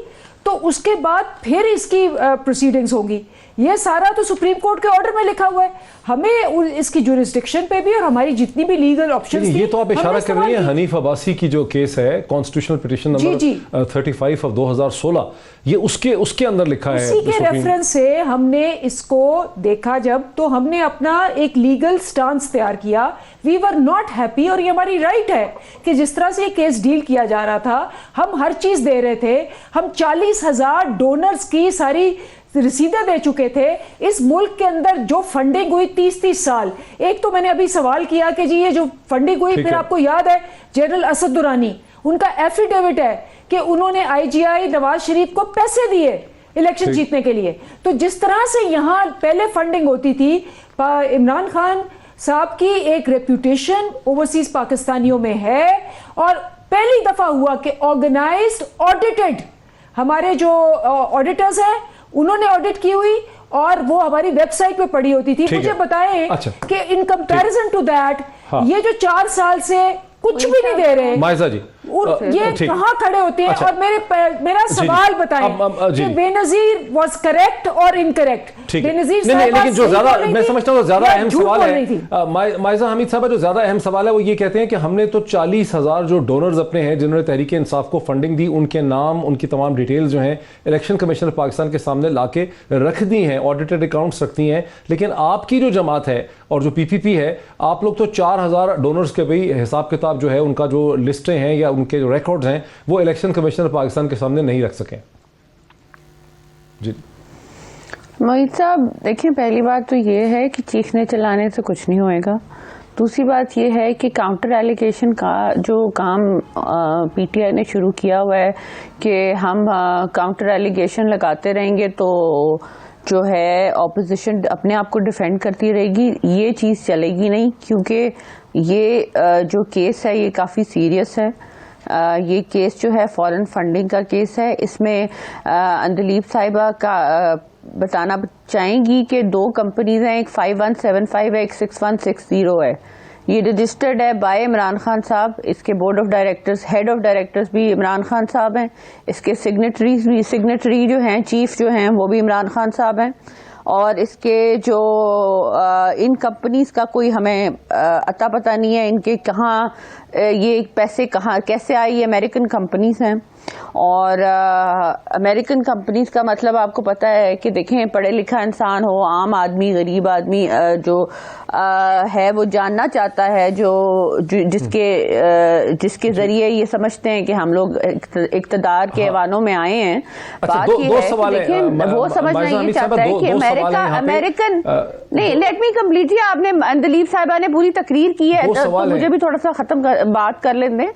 तो उसके बाद फिर इसकी प्रोसीडिंग्स होंगी। ये सारा तो सुप्रीम कोर्ट के ऑर्डर में लिखा हुआ है। हमें इसकी जुरिस्डिक्शन पे भी और हमारी जितनी भी लीगल ऑप्शंस थी, ये तो आप इशारा कर रही हैं हनीफ अब्बासी की जो केस है, कॉन्स्टिट्यूशनल पिटीशन नंबर 35 ऑफ 2016, ये उसके अंदर लिखा है। उसी के रेफरेंस से हमने इसको देखा जब, तो हमने अपना एक लीगल स्टांस तैयार किया। वी वर नॉट हैप्पी, और ये हमारी राइट है कि जिस तरह से ये केस डील किया जा रहा था, हम हर चीज दे रहे थे। हम 40,000 डोनर्स की सारी रसीदें दे चुके थे। इस मुल्क के अंदर जो फंडिंग हुई 30 साल, एक तो मैंने अभी सवाल किया कि जी ये जो फंडिंग हुई, फिर आपको याद है जनरल असद दुरानी, उनका एफिडेविट है कि उन्होंने IGI नवाज शरीफ को पैसे दिए इलेक्शन जीतने के लिए। तो जिस तरह से यहाँ पहले फंडिंग होती थी, इमरान खान साहब की एक रेप्यूटेशन ओवरसीज पाकिस्तानियों में है, और पहली दफा हुआ कि ऑर्गेनाइज्ड ऑडिटेड, हमारे जो ऑडिटर्स हैं उन्होंने ऑडिट की हुई और वो हमारी वेबसाइट पे पड़ी होती थी। मुझे बताएं कि इन कंपैरिजन टू दैट ये जो 4 साल से कुछ भी नहीं दे रहे माइजा जी, ये कहाँ खड़े होते हैं? और मेरा सवाल बताएं कि बेनजीर वाज करेक्ट और इनकरेक्ट? बेनजीर नहीं, लेकिन जो ज्यादा मैं समझता हूँ ज्यादा अहम सवाल है माइजा हमीद साहब, जो ज्यादा अहम सवाल है वो ये कहते हैं कि हमने तो 40,000 जो डोनर्स अपने हैं जिन्होंने तहरीक इंसाफ को फंडिंग दी, उनके नाम, उनकी तमाम डिटेल्स जो हैं इलेक्शन कमीशन पाकिस्तान के सामने लाके रख दी हैं, ऑडिटेड अकाउंट्स रखती हैं, लेकिन आपकी जो जमात है और जो पीपीपी है, आप लोग तो 4,000 डोनर्स के भाई हिसाब किताब जो है उनका जो लिस्टें हैं या उनके जो रिकॉर्ड्स हैं वो इलेक्शन कमीशनर पाकिस्तान के सामने नहीं रख सके। जी मोहित साहब, देखिए पहली बात तो ये है कि चीखने चलाने से कुछ नहीं होएगा। दूसरी बात ये है कि काउंटर एलिगेशन का जो काम पीटीआई ने शुरू किया हुआ है कि हम काउंटर एलिगेशन लगाते रहेंगे तो जो है ऑपोजिशन अपने आप को डिफेंड करती रहेगी, ये चीज़ चलेगी नहीं, क्योंकि ये जो केस है ये काफ़ी सीरियस है। ये केस जो है फॉरेन फंडिंग का केस है। इसमें अंदलीब साहिबा का बताना चाहेंगी कि 2 कंपनीज हैं, एक 5175 है, एक 6160 है। ये रजिस्टर्ड है बाय इमरान खान साहब, इसके board of directors, head of directors भी इमरान खान साहब हैं, इसके सिग्नेटरी जो हैं, चीफ जो हैं वो भी इमरान खान साहब हैं, और इसके जो इन कंपनीज का कोई हमें अता पता नहीं है, इनके कहाँ ये पैसे कहाँ कैसे आए। ये अमेरिकन कंपनीज हैं, और अमेरिकन कंपनीज का मतलब आपको पता है कि देखें, पढ़े लिखा इंसान हो, आम आदमी, गरीब आदमी जो है वो जानना चाहता है, जिसके जरिए ये समझते हैं कि हम लोग इक्तदार के ऐवानों में आए हैं। बात ये है कि देखें, वो समझना ये चाहता है कि अमेरिकन नहीं, लेट मी कंप्लीट जी, आपने अंदलीब साहिबा ने पूरी तकरीर की है तो मुझे भी थोड़ा सा बात कर लेने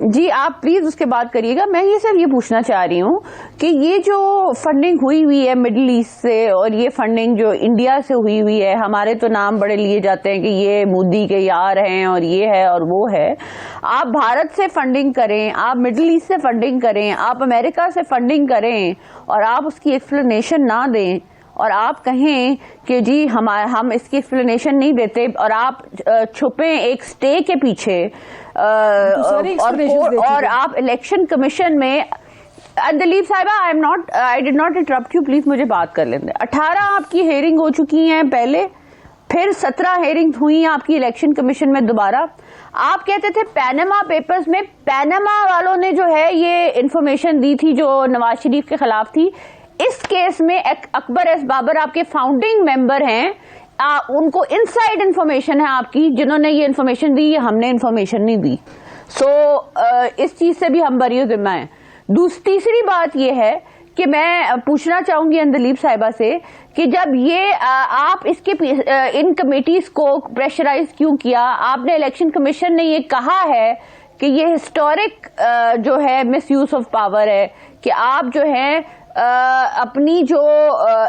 जी, आप प्लीज उसके बाद करिएगा। मैं ये सिर्फ ये पूछना चाह रही हूँ कि ये जो फंडिंग हुई है मिडिल ईस्ट से, और ये फंडिंग जो इंडिया से हुई है, हमारे तो नाम बड़े लिए जाते हैं कि ये मोदी के यार हैं और ये है और वो है। आप भारत से फंडिंग करें, आप मिडिल ईस्ट से फंडिंग करें, आप अमेरिका से फंडिंग करें, और आप उसकी एक्सप्लेनेशन ना दें, और आप कहें कि जी हम इसकी एक्सप्लेनेशन नहीं देते, और आप छुपे एक स्टे के पीछे, और आप इलेक्शन कमीशन में अंदलीब साहिबा, I did not interrupt you, please मुझे बात कर लेने। 18 आपकी हेयरिंग हो चुकी हैं पहले, फिर 17 हेयरिंग हुई आपकी इलेक्शन कमीशन में दोबारा। आप कहते थे पैनामा पेपर्स में, पैनामा वालों ने जो है ये इंफॉर्मेशन दी थी जो नवाज शरीफ के खिलाफ थी। इस केस में अकबर एस बाबर आपके फाउंडिंग मेंबर हैं, उनको इनसाइड इंफॉर्मेशन है आपकी, जिन्होंने ये इंफॉर्मेशन दी, हमने इंफॉर्मेशन नहीं दी। इस चीज से भी हम बरी जिम्मा हैं। तीसरी बात ये है कि मैं पूछना चाहूंगी अंदलीब साहिबा से कि जब ये आप इसके इन कमेटीज को प्रेशराइज क्यों किया? आपने इलेक्शन कमीशन ने ये कहा है कि ये हिस्टोरिक जो है मिस यूज ऑफ पावर है, कि आप जो है अपनी जो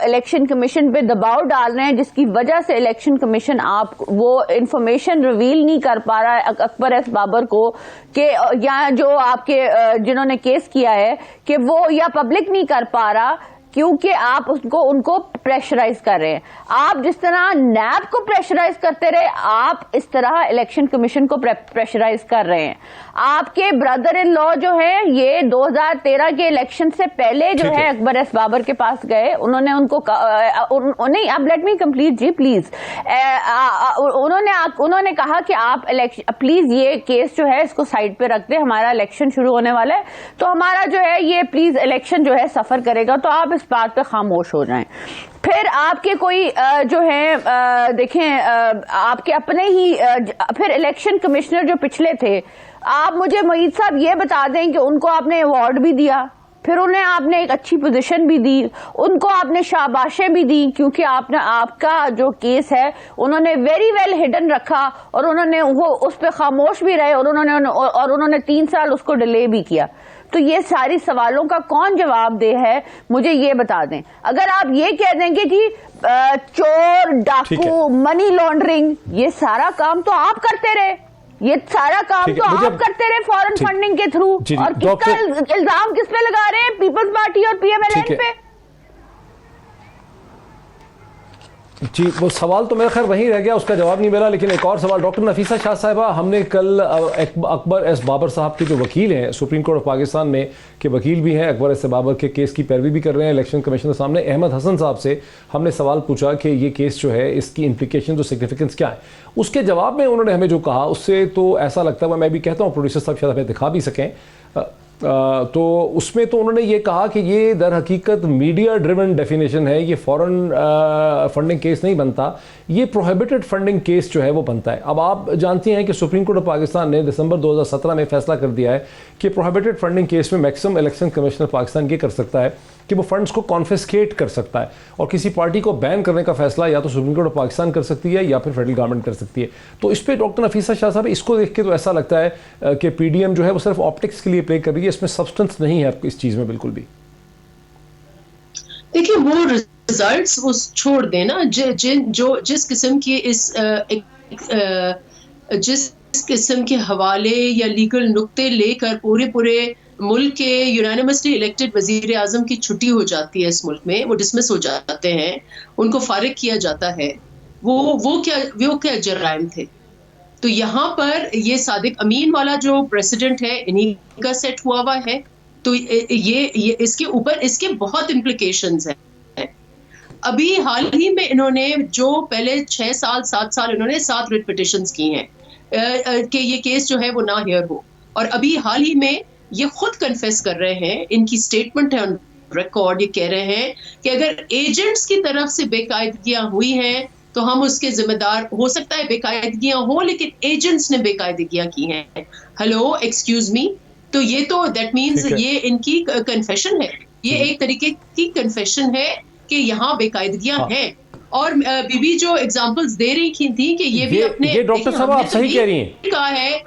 इलेक्शन कमीशन पे दबाव डाल रहे हैं, जिसकी वजह से इलेक्शन कमीशन आप वो इंफॉर्मेशन रिवील नहीं कर पा रहा है अकबर एस बाबर को, कि या जो आपके जिन्होंने केस किया है कि वो या पब्लिक नहीं कर पा रहा, क्योंकि आप उनको प्रेशराइज कर रहे हैं। आप जिस तरह नैब को प्रेशराइज करते रहे, आप इस तरह इलेक्शन कमीशन को प्रेशराइज कर रहे हैं। आपके ब्रदर इन लॉ जो है, ये 2013 के इलेक्शन से पहले जो है अकबर एस बाबर के पास गए, उन्होंने उनको नहीं, अब let me complete ji please. उन्होंने कहा कि आप इलेक्शन प्लीज ये केस जो है इसको साइड पे रख दे, हमारा इलेक्शन शुरू होने वाला है, तो हमारा जो है ये प्लीज इलेक्शन जो है सफर करेगा, तो आप इस बात पे खामोश हो जाएं। फिर आपके कोई जो है देखें, आपके अपने ही फिर इलेक्शन कमिश्नर जो पिछले थे, आप मुझे मोईद साहब ये बता दें कि उनको आपने अवार्ड भी दिया, फिर उन्हें आपने एक अच्छी पोजीशन भी दी, उनको आपने शाबाशें भी दी, क्योंकि आपने आपका जो केस है उन्होंने वेरी वेल हिडन रखा, और उन्होंने वो उस पर खामोश भी रहे, और उन्होंने 3 साल उसको डिले भी किया। تو یہ ساری سوالوں کا کون جواب دے ہے مجھے یہ بتا دیں. اگر آپ یہ کہہ دیں گے کہ چور ڈاکو منی لانڈرنگ یہ سارا کام تو آپ کرتے رہے, یہ سارا کام تو آپ کرتے رہے فورن فنڈنگ کے تھرو, اور کس کا الزام کس پہ لگا رہے ہیں؟ پیپلز پارٹی اور پی ایم ایل این پہ. جی وہ سوال تو میرا خیر وہیں رہ گیا, اس کا جواب نہیں ملا. لیکن ایک اور سوال, ڈاکٹر نفیسہ شاہ صاحبہ, ہم نے کل اکبر ایس بابر صاحب کے جو وکیل ہیں سپریم کورٹ آف پاکستان میں کے وکیل بھی ہیں, اکبر ایس بابر کے کیس کی پیروی بھی کر رہے ہیں الیکشن کمیشن کے سامنے, احمد حسن صاحب سے ہم نے سوال پوچھا کہ یہ کیس جو ہے اس کی امپلیکیشن اور سگنیفیکنس کیا ہے. اس کے جواب میں انہوں نے ہمیں جو کہا اس سے تو ایسا لگتا ہے, میں بھی کہتا ہوں پروڈیوسر صاحب شاید ہمیں دکھا بھی سکیں, تو اس میں تو انہوں نے یہ کہا کہ یہ در حقیقت میڈیا ڈریون ڈیفینیشن ہے, یہ فورن فنڈنگ کیس نہیں بنتا, یہ پروہیبٹڈ فنڈنگ کیس جو ہے وہ بنتا ہے. اب آپ جانتی ہیں کہ سپریم کورٹ آف پاکستان نے دسمبر 2017 میں فیصلہ کر دیا ہے کہ پروہیبٹڈ فنڈنگ کیس میں maximum election commission of Pakistan یہ کر سکتا ہے کہ وہ فنڈز کو کانفسکیٹ کر سکتا ہے, اور کسی پارٹی کو بین کرنے کا فیصلہ یا تو سپریم کورٹ آف پاکستان کر سکتی ہے یا پھر فیڈرل گورنمنٹ کر سکتی ہے. تو اس پہ ڈاکٹر نفیسہ شاہ صاحب اس کو دیکھ کے تو ایسا لگتا ہے کہ پی ڈی ایم جو ہے وہ صرف آپٹکس کے لیے پلے کر رہی ہے, اس میں سبسٹنس نہیں ہے اس چیز میں بالکل بھی. دیکھیں وہ ریزلٹس وہ چھوڑ دینا, جس قسم کی جس قسم کے حوالے یا لیگل نقطے لے کر پورے ملک کے یونانیمسلی الیکٹڈ وزیر اعظم کی چھٹی ہو جاتی ہے اس ملک میں, وہ ڈسمس ہو جاتے ہیں, ان کو فارغ کیا جاتا ہے, وہ کیا جرائم تھے. تو یہاں پر یہ صادق امین والا جو پریسیڈنٹ ہے انہی کا سیٹ ہوا ہوا ہے, تو یہ اس کے اوپر اس کے بہت امپلیکیشنز ہیں. ابھی حال ہی میں انہوں نے جو پہلے 6 سال 7 سال انہوں نے 7 ریٹ پٹیشنز کی ہیں کہ یہ کیس جو ہے وہ نہ ہیئر ہو, اور ابھی حال ہی میں یہ خود کنفیس کر رہے ہیں, ان کی سٹیٹمنٹ ہے آن ریکارڈ, یہ کہہ رہے ہیں کہ اگر ایجنٹس کی طرف سے بے قاعدگیاں ہوئی ہیں تو ہم اس کے ذمہ دار, ہو سکتا ہے بے قاعدگیاں ہوں لیکن ایجنٹس نے بے قاعدگیاں کی ہیں. ہیلو ایکسکیوز می, تو یہ تو دیٹ مینز یہ ان کی کنفیشن ہے, یہ ایک طریقے کی کنفیشن ہے کہ یہاں بے قاعدگیاں ہیں. اور بی بی جو ایگزامپلز دے رہی تھی کہ یہ بھی اپنے, یہ ڈاکٹر صاحب آپ صحیح کہہ رہی ہیں, کہا ہے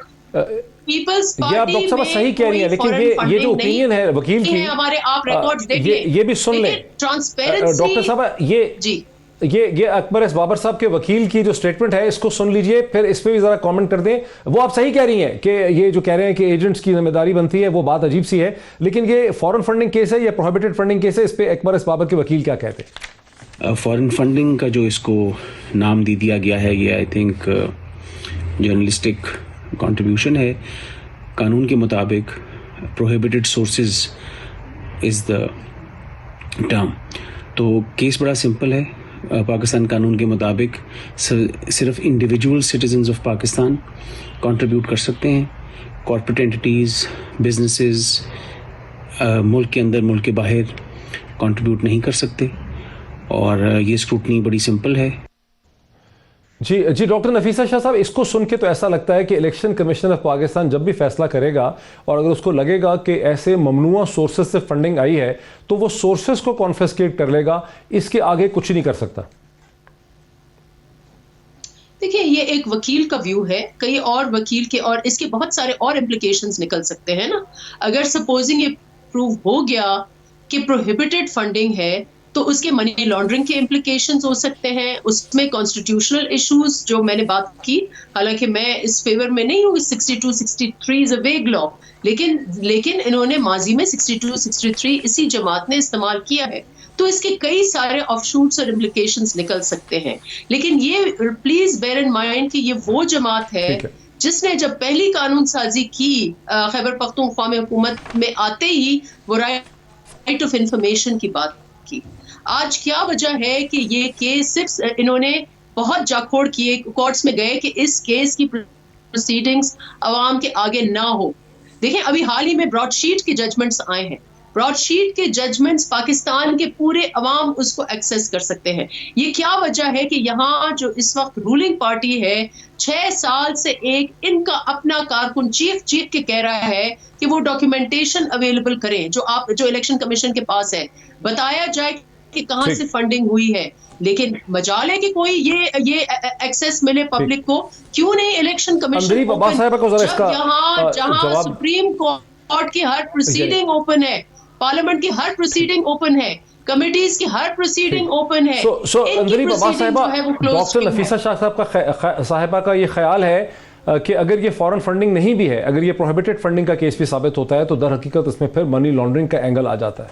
پیپلز یہ آپ ڈاکٹر صاحب صحیح کہہ رہی ہیں, لیکن یہ جو اوپینین ہے وکیل کی, ہمارے آپ ریکارڈز دیکھ لیں, یہ بھی سن لیں ٹرانسپیرنسی. ڈاکٹر صاحب یہ اکبر ایس بابر صاحب کے وکیل کی جو سٹیٹمنٹ ہے اس کو سن لیجئے, پھر اس پہ بھی ذرا کامنٹ کر دیں. وہ آپ صحیح کہہ رہی ہیں کہ یہ جو کہہ رہے ہیں کہ ایجنٹس کی ذمہ داری بنتی ہے, وہ بات عجیب سی ہے, لیکن یہ فورن فنڈنگ کیس ہے یا پروہیبٹڈ فنڈنگ کیس ہے, اس پہ اکبر ایس بابر کے وکیل کیا کہتے ہیں؟ فورن فنڈنگ کا جو اس کو نام دے دیا گیا ہے, یہ آئی تھنک جرنلسٹک کنٹریبیوشن ہے. قانون کے مطابق prohibited sources is the term. تو کیس بڑا سمپل ہے. پاکستان قانون کے مطابق صرف individual citizens of Pakistan contribute کر سکتے ہیں, کارپوریٹ اینٹیز بزنسز ملک کے اندر ملک کے باہر کنٹریبیوٹ نہیں کر سکتے, اور یہ اسکروٹنی بڑی سمپل ہے. جی ڈاکٹر نفیسہ شاہ صاحب, اس کو سن کے تو ایسا لگتا ہے کہ الیکشن کمیشن آف پاکستان جب بھی فیصلہ کرے گا اور اگر اس کو لگے گا کہ ایسے ممنوع سورسز سے فنڈنگ آئی ہے تو وہ سورسز کو کانفسکیٹ کر لے گا, اس کے آگے کچھ نہیں کر سکتا. دیکھیں یہ ایک وکیل کا ویو ہے, کئی اور وکیل کے, اور اس کے بہت سارے اور امپلیکیشنز نکل سکتے ہیں نا. اگر سپوزنگ یہ پروو ہو گیا کہ پروہیبٹڈ فنڈنگ ہے تو اس کے منی لانڈرنگ کے امپلیکیشنز ہو سکتے ہیں, اس میں کانسٹیٹیوشنل ایشوز جو میں نے بات کی, حالانکہ میں اس فیور میں نہیں ہوں, 62-63 از اے ویگ لا, لیکن انہوں نے ماضی میں 62-63 اسی جماعت نے استعمال کیا ہے, تو اس کے کئی سارے آف شوٹس اور امپلیکیشنز نکل سکتے ہیں. لیکن یہ پلیز بیئر ان مائنڈ کہ یہ وہ جماعت ہے جس نے جب پہلی قانون سازی کی خیبر پختونخوا میں حکومت میں آتے ہی وہ رائٹ آف انفارمیشن کی بات کی. آج کیا وجہ ہے کہ یہ کیس صرف انہوں نے بہت جاکھوڑ کیے, کورٹس میں گئے کہ اس کیس کی پروسیڈنگز عوام کے آگے نہ ہو. دیکھیں ابھی حال ہی میں براڈ شیٹ کے ججمنٹس آئے ہیں, براڈ شیٹ کے ججمنٹس پاکستان کے پورے عوام اس کو ایکسیس کر سکتے ہیں. یہ کیا وجہ ہے کہ یہاں جو اس وقت رولنگ پارٹی ہے 6 سال سے ایک ان کا اپنا کارکن چیف کے کہہ رہا ہے کہ وہ ڈاکیومنٹیشن اویلیبل کریں جو الیکشن کمیشن کے پاس ہے, بتایا جائے کہ کہاں سے فنڈنگ ہوئی ہے. لیکن مجال ہے کہ کوئی یہ ایکسیس ملے پبلک کو, کیوں نہیں الیکشن کمشن جہاں سپریم کورٹ कोर्ट की हर प्रोसीडिंग ओपन है, पार्लियामेंट की हर प्रोसीडिंग ओपन है, कमिटीज की हर प्रोसीडिंग ओपन है। अंदरी बाबा साहिबा, डॉक्टर नफीसा शाह साहिबा का ये ख्याल है कि अगर ये फॉरेन फंडिंग नहीं भी है, अगर ये प्रोहिबिटेड फंडिंग का केस भी साबित होता है तो दर हकीकत इसमें फिर मनी लॉन्ड्रिंग का एंगल आ जाता है।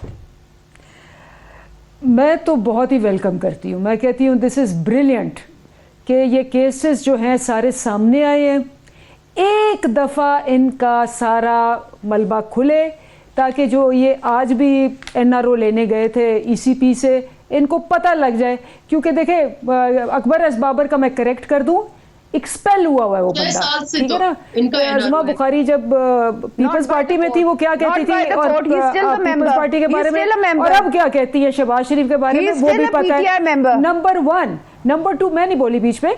मैं तो बहुत ही वेलकम करती हूँ, मैं कहती हूँ दिस इज़ ब्रिलियंट कि ये केसेस जो हैं सारे सामने आए हैं, एक दफ़ा इनका सारा मलबा खुले ताकि जो ये आज भी NRO लेने गए थे ECP से, इनको पता लग जाए। क्योंकि देखें, अकबर एस बाबर का मैं करेक्ट कर दूं, एक्सपेल हुआ है वो बंदा, ठीक है ना। अज़मा बुखारी जब पीपल्स पार्टी में थी वो क्या कहती थी और पीपल्स पार्टी के बारे में, और अब क्या कहती है शहबाज शरीफ के बारे में, वो भी पता है। नंबर 1, नंबर 2 मैं नहीं बोली बीच में।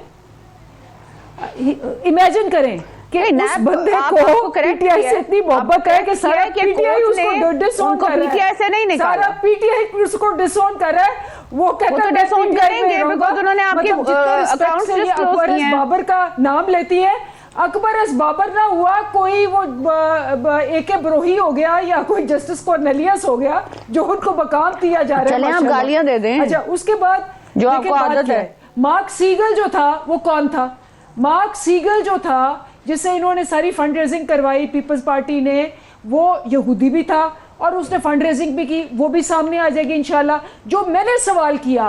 इमेजिन करें कि उस बंदे को पीटीआई से इतनी मोहब्बत है कि सारा पीटीआई उसको डिसऑन कर रहा है, से नहीं निकाला, सारा पीटीआई उसको डिसऑन कर रहा है। वो कहता है डिसऑन करेंगे बिकॉज़ उन्होंने आपके अकाउंट्स से अकबर एस बाबर का नाम लेती है। अकबर एस बाबर ना हुआ कोई वो AK ब्रोही हो गया या कोई जस्टिस कॉर्नेलियस हो गया जो उनको मकाम दिया जा रहा है। चलें आप गालियां दे दें। अच्छा, उसके बाद जो आपको आदत है, मार्क सीगल जो था वो कौन था? मार्क सीगल जो था जिससे इन्होंने सारी फंड रेजिंग करवाई पीपल्स पार्टी ने, वो यहूदी भी था और उसने फंड रेजिंग भी की, वो भी सामने आ जाएगी इंशाल्लाह। जो मैंने सवाल किया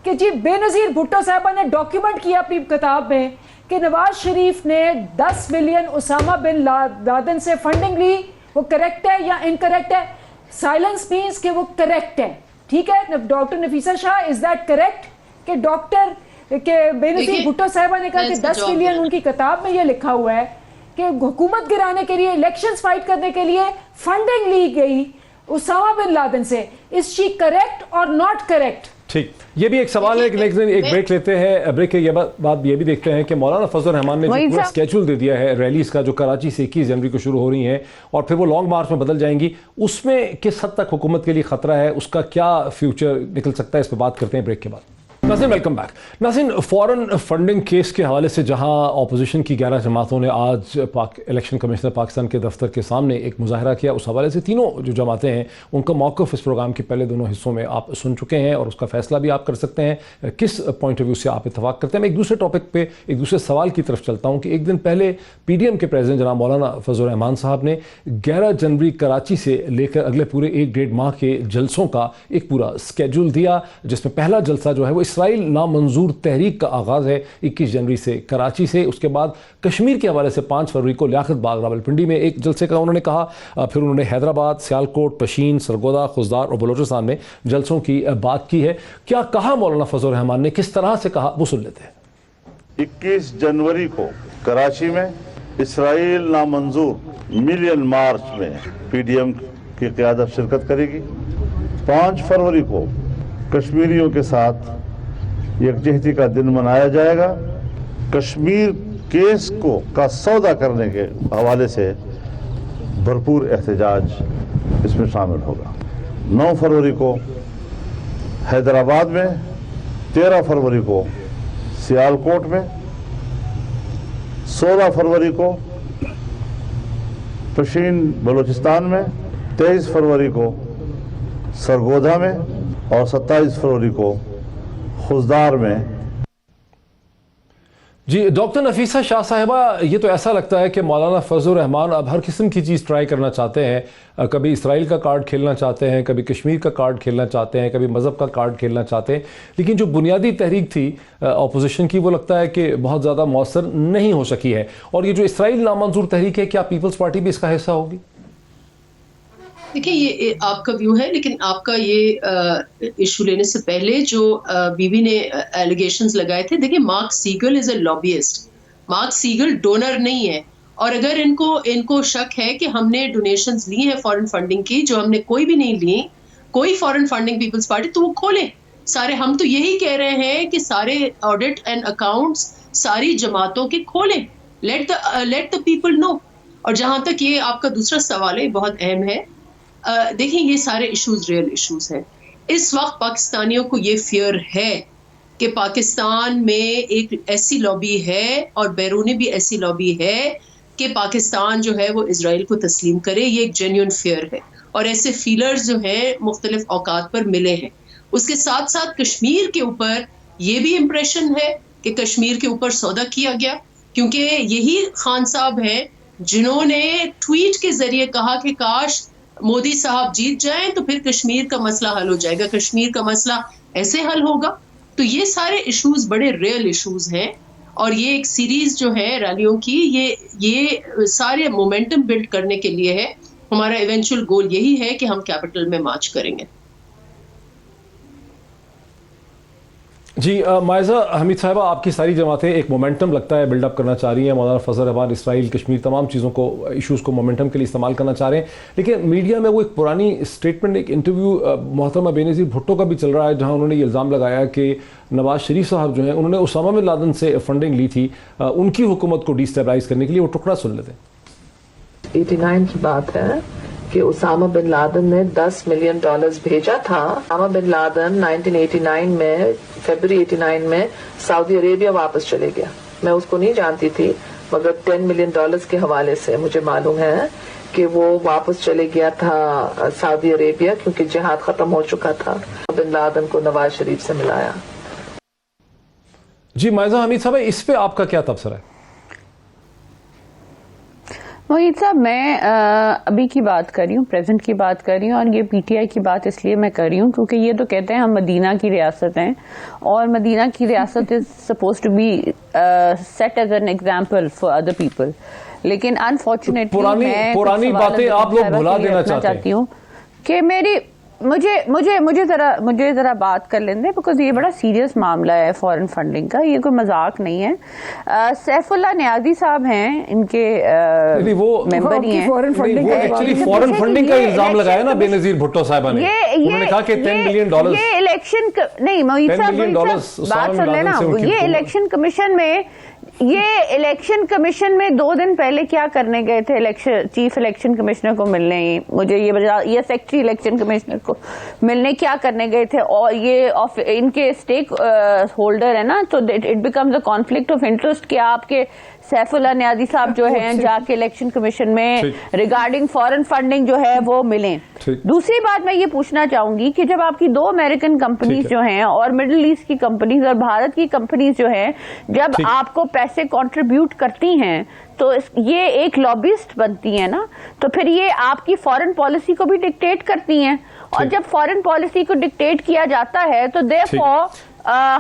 कि जी बेनज़ीर भुट्टो साहबा ने डॉक्यूमेंट किया अपनी किताब में कि नवाज शरीफ ने 10 मिलियन उसामा बिन लादेन से फंडिंग ली, वो करेक्ट है या इनकरेक्ट है? साइलेंस मीन्स कि वो करेक्ट है, ठीक है। Doctor Nafisa Shah, is that correct कि डॉक्टर कि बेनज़ीर भुट्टो साहिबा ने कहा कि 10 मिलियन उनकी किताब में ये लिखा हुआ है कि हुकूमत गिराने के लिए, इलेक्शंस फाइट करने के लिए फंडिंग ली गई उसामा बिन लादेन से। इज शी करेक्ट और नॉट करेक्ट? ठीक, ये भी एक सवाल है, लेकिन एक ब्रेक लेते हैं। ब्रेक के बाद ये भी देखते हैं कि मौलाना फजल रहमान ने जो पूरा स्केड्यूल दे दिया है रैलीज का, जो कराची से 21 जनवरी को शुरू हो रही हैं और फिर वो लॉन्ग मार्च में बदल जाएंगी, उसमें किस हद तक हुकूमत के लिए खतरा है, उसका क्या फ्यूचर निकल सकता है, इस पर बात करते हैं ब्रेक के बाद। नाज़रीन वेलकम बैक। नाज़रीन, फॉरेन फंडिंग केस के हवाले से जहां अपोजिशन की 11 जमातों ने आज इलेक्शन कमिश्नर पाकिस्तान के दफ्तर के सामने एक मुजाहरा किया, उस हवाले से तीनों जो जमातें हैं उनका मौक़िफ़ इस प्रोग्राम के पहले दोनों हिस्सों में आप सुन चुके हैं और उसका फैसला भी आप कर सकते हैं किस पॉइंट ऑफ व्यू से आप इत्तफाक करते हैं। मैं एक दूसरे टॉपिक पे एक दूसरे सवाल की तरफ चलता हूँ कि एक दिन पहले PDM के प्रेसिडेंट जनाब मौलाना फजल रहमान साहब ने 11 जनवरी कराची से लेकर अगले पूरे 1-1.5 माह के जलसों का एक पूरा स्केड्यूल दिया, जिसमें पहला जलसा जो है वो इसराइल नामंजूर तहरीक का आगाज़ है 21 जनवरी से कराची से। उसके बाद कश्मीर के हवाले से 5 फरवरी को लियाकत बाग रावलपिंडी में एक जलसे का उन्होंने कहा, फिर उन्होंने हैदराबाद, सियालकोट, पशीन, सरगोदा, खुजदार और बलोचिस्तान में जलसों की बात की है। क्या कहा मौलाना फजल रहमान ने, किस तरह से कहा, वो सुन लेते हैं। 21 जनवरी को कराची में इसराइल नामंजूर मिलियन मार्च में PDM की क़यादत शिरकत करेगी। 5 फरवरी को कश्मीरियों के साथ यकजहती का दिन मनाया जाएगा। कश्मीर केस का सौदा करने के हवाले से भरपूर एहतजाज इसमें शामिल होगा। 9 फरवरी को हैदराबाद में, 13 फरवरी को सियालकोट में, 16 फरवरी को पशीन बलूचिस्तान में, 23 फरवरी को सरगोदा में और 27 फरवरी को खुजदार में। जी डॉक्टर नफीसा शाह साहिबा, ये तो ऐसा लगता है कि मौलाना फजल रहमान अब हर किस्म की चीज़ ट्राई करना चाहते हैं, कभी इसराइल का कार्ड खेलना चाहते हैं, कभी कश्मीर का कार्ड खेलना चाहते हैं, कभी मज़हब का कार्ड खेलना चाहते हैं, लेकिन जो बुनियादी तहरीक थी अपोजिशन की वो लगता है कि बहुत ज़्यादा मौसर नहीं हो सकी है। और ये जो इसराइल नामंजूर तहरीक है, क्या पीपल्स पार्टी भी इसका हिस्सा होगी? देखिए, ये आपका व्यू है, लेकिन आपका ये इशू लेने से पहले जो बीबी ने एलिगेशंस लगाए थे, देखिए Mark Siegel is a lobbyist, Mark Siegel donor नहीं है। और अगर इनको शक है कि हमने डोनेशंस ली हैं फॉरेन फंडिंग की, जो हमने कोई भी नहीं ली, कोई फॉरेन फंडिंग पीपल्स पार्टी, तो वो खोलें सारे। हम तो यही कह रहे हैं कि सारे ऑडिट एंड अकाउंट्स सारी जमातों के खोलें, लेट द पीपल नो। और जहां तक ये आपका दूसरा सवाल है, बहुत अहम है। देखिए, ये सारे इश्यूज रियल इश्यूज हैं। इस वक्त पाकिस्तानियों को ये फियर है कि पाकिस्तान में एक ऐसी लॉबी है और बैरूनी भी ऐसी लॉबी है کہ پاکستان جو ہے وہ اسرائیل کو تسلیم کرے. یہ ایک جینیون فیئر ہے اور ایسے فیلرز جو ہیں مختلف اوقات پر ملے ہیں. اس کے ساتھ ساتھ کشمیر کے اوپر یہ بھی امپریشن ہے کہ کشمیر کے اوپر سودا کیا گیا, کیونکہ یہی خان صاحب ہیں جنہوں نے ٹویٹ کے ذریعے کہا کہ کاش مودی صاحب جیت جائیں تو پھر کشمیر کا مسئلہ حل ہو جائے گا, کشمیر کا مسئلہ ایسے حل ہوگا. تو یہ سارے ایشوز بڑے ریئل ایشوز ہیں اور یہ ایک سیریز جو ہے ریلیوں کی یہ سارے مومنٹم بلڈ کرنے کے لیے ہے. ہمارا ایونچول گول یہی ہے کہ ہم کیپٹل میں مارچ کریں گے. جی مائزہ حمید صاحبہ, آپ کی ساری جماعتیں ایک مومنٹم لگتا ہے بلڈ اپ کرنا چاہ رہی ہیں. مولانا فضل الرحمان, اسرائیل, کشمیر, تمام چیزوں کو, ایشوز کو مومنٹم کے لیے استعمال کرنا چاہ رہے ہیں. لیکن میڈیا میں وہ ایک پرانی اسٹیٹمنٹ, ایک انٹرویو محترمہ بینظیر بھٹو کا بھی چل رہا ہے جہاں انہوں نے یہ الزام لگایا کہ نواز شریف صاحب جو ہیں انہوں نے اسامہ بن لادن سے فنڈنگ لی تھی ان کی حکومت کو ڈیسٹیبلائز کرنے کے لیے. وہ ٹکڑا سن لیتے ہیں. 89 کی بات ہے کہ اسامہ بن لادن نے $10 ملین بھیجا تھا. اسامہ بن لادن 1989 میں فیبروری 89 میں سعودی عربیہ واپس چلے گیا. میں اس کو نہیں جانتی تھی مگر $10 ملین کے حوالے سے مجھے معلوم ہے کہ وہ واپس چلے گیا تھا سعودی عربیہ کیونکہ جہاد ختم ہو چکا تھا. بن لادن کو نواز شریف سے ملایا. جی مائزہ حمید صاحب, اس پہ آپ کا کیا تبصرہ ہے؟ محیط صاحب, میں ابھی کی بات کر رہی ہوں, پریزنٹ کی بات کر رہی ہوں, اور یہ پی ٹی آئی کی بات اس لیے میں کر رہی ہوں کیونکہ یہ تو کہتے ہیں ہم مدینہ کی ریاست ہیں اور مدینہ کی ریاست is suppose to be set as an example for other people. لیکن انفارچونیٹلی میں پرانی باتیں آپ لوگ بھلا دینا چاہتی ہوں کہ مجھے ذرا بات کر لیں دیں بیکاز یہ بڑا سیریس معاملہ ہے فورن فنڈنگ کا, یہ کوئی مذاق نہیں ہے. سیف اللہ نیازی صاحب ہیں, ان کے ممبر ہی ہیں. فورن فنڈنگ کا الزام لگایا نا بے نظیر بھٹو صاحبہ نے, انہوں نے کہا کہ $10 ملین یہ الیکشن نہیں محیط صاحب بات سن لینا, یہ الیکشن کمیشن میں 2 دن پہلے کیا کرنے گئے تھے چیف الیکشن کمشنر کو ملنے, مجھے یہ سیکٹری الیکشن کمشنر کو ملنے کیا کرنے گئے تھے, اور یہ ان کے اسٹیک ہولڈر ہے نا, تو it becomes a conflict of interest کہ آپ کے سیف اللہ نیازی صاحب جو ہیں جا کے الیکشن کمیشن میں ریگارڈنگ فورن فنڈنگ جو ہے وہ ملیں. دوسری بات میں یہ پوچھنا چاہوں گی کہ جب آپ کی 2 امریکن کمپنیز جو ہیں اور مڈل ایسٹ کی کمپنیز اور بھارت کی کمپنیز جو ہیں جب آپ کو پیسے کنٹریبیوٹ کرتی ہیں تو یہ ایک لابیسٹ بنتی ہیں نا, تو پھر یہ آپ کی فورن پالیسی کو بھی ڈکٹیٹ کرتی ہیں, اور جب فورن پالیسی کو ڈکٹیٹ کیا جاتا ہے تو therefore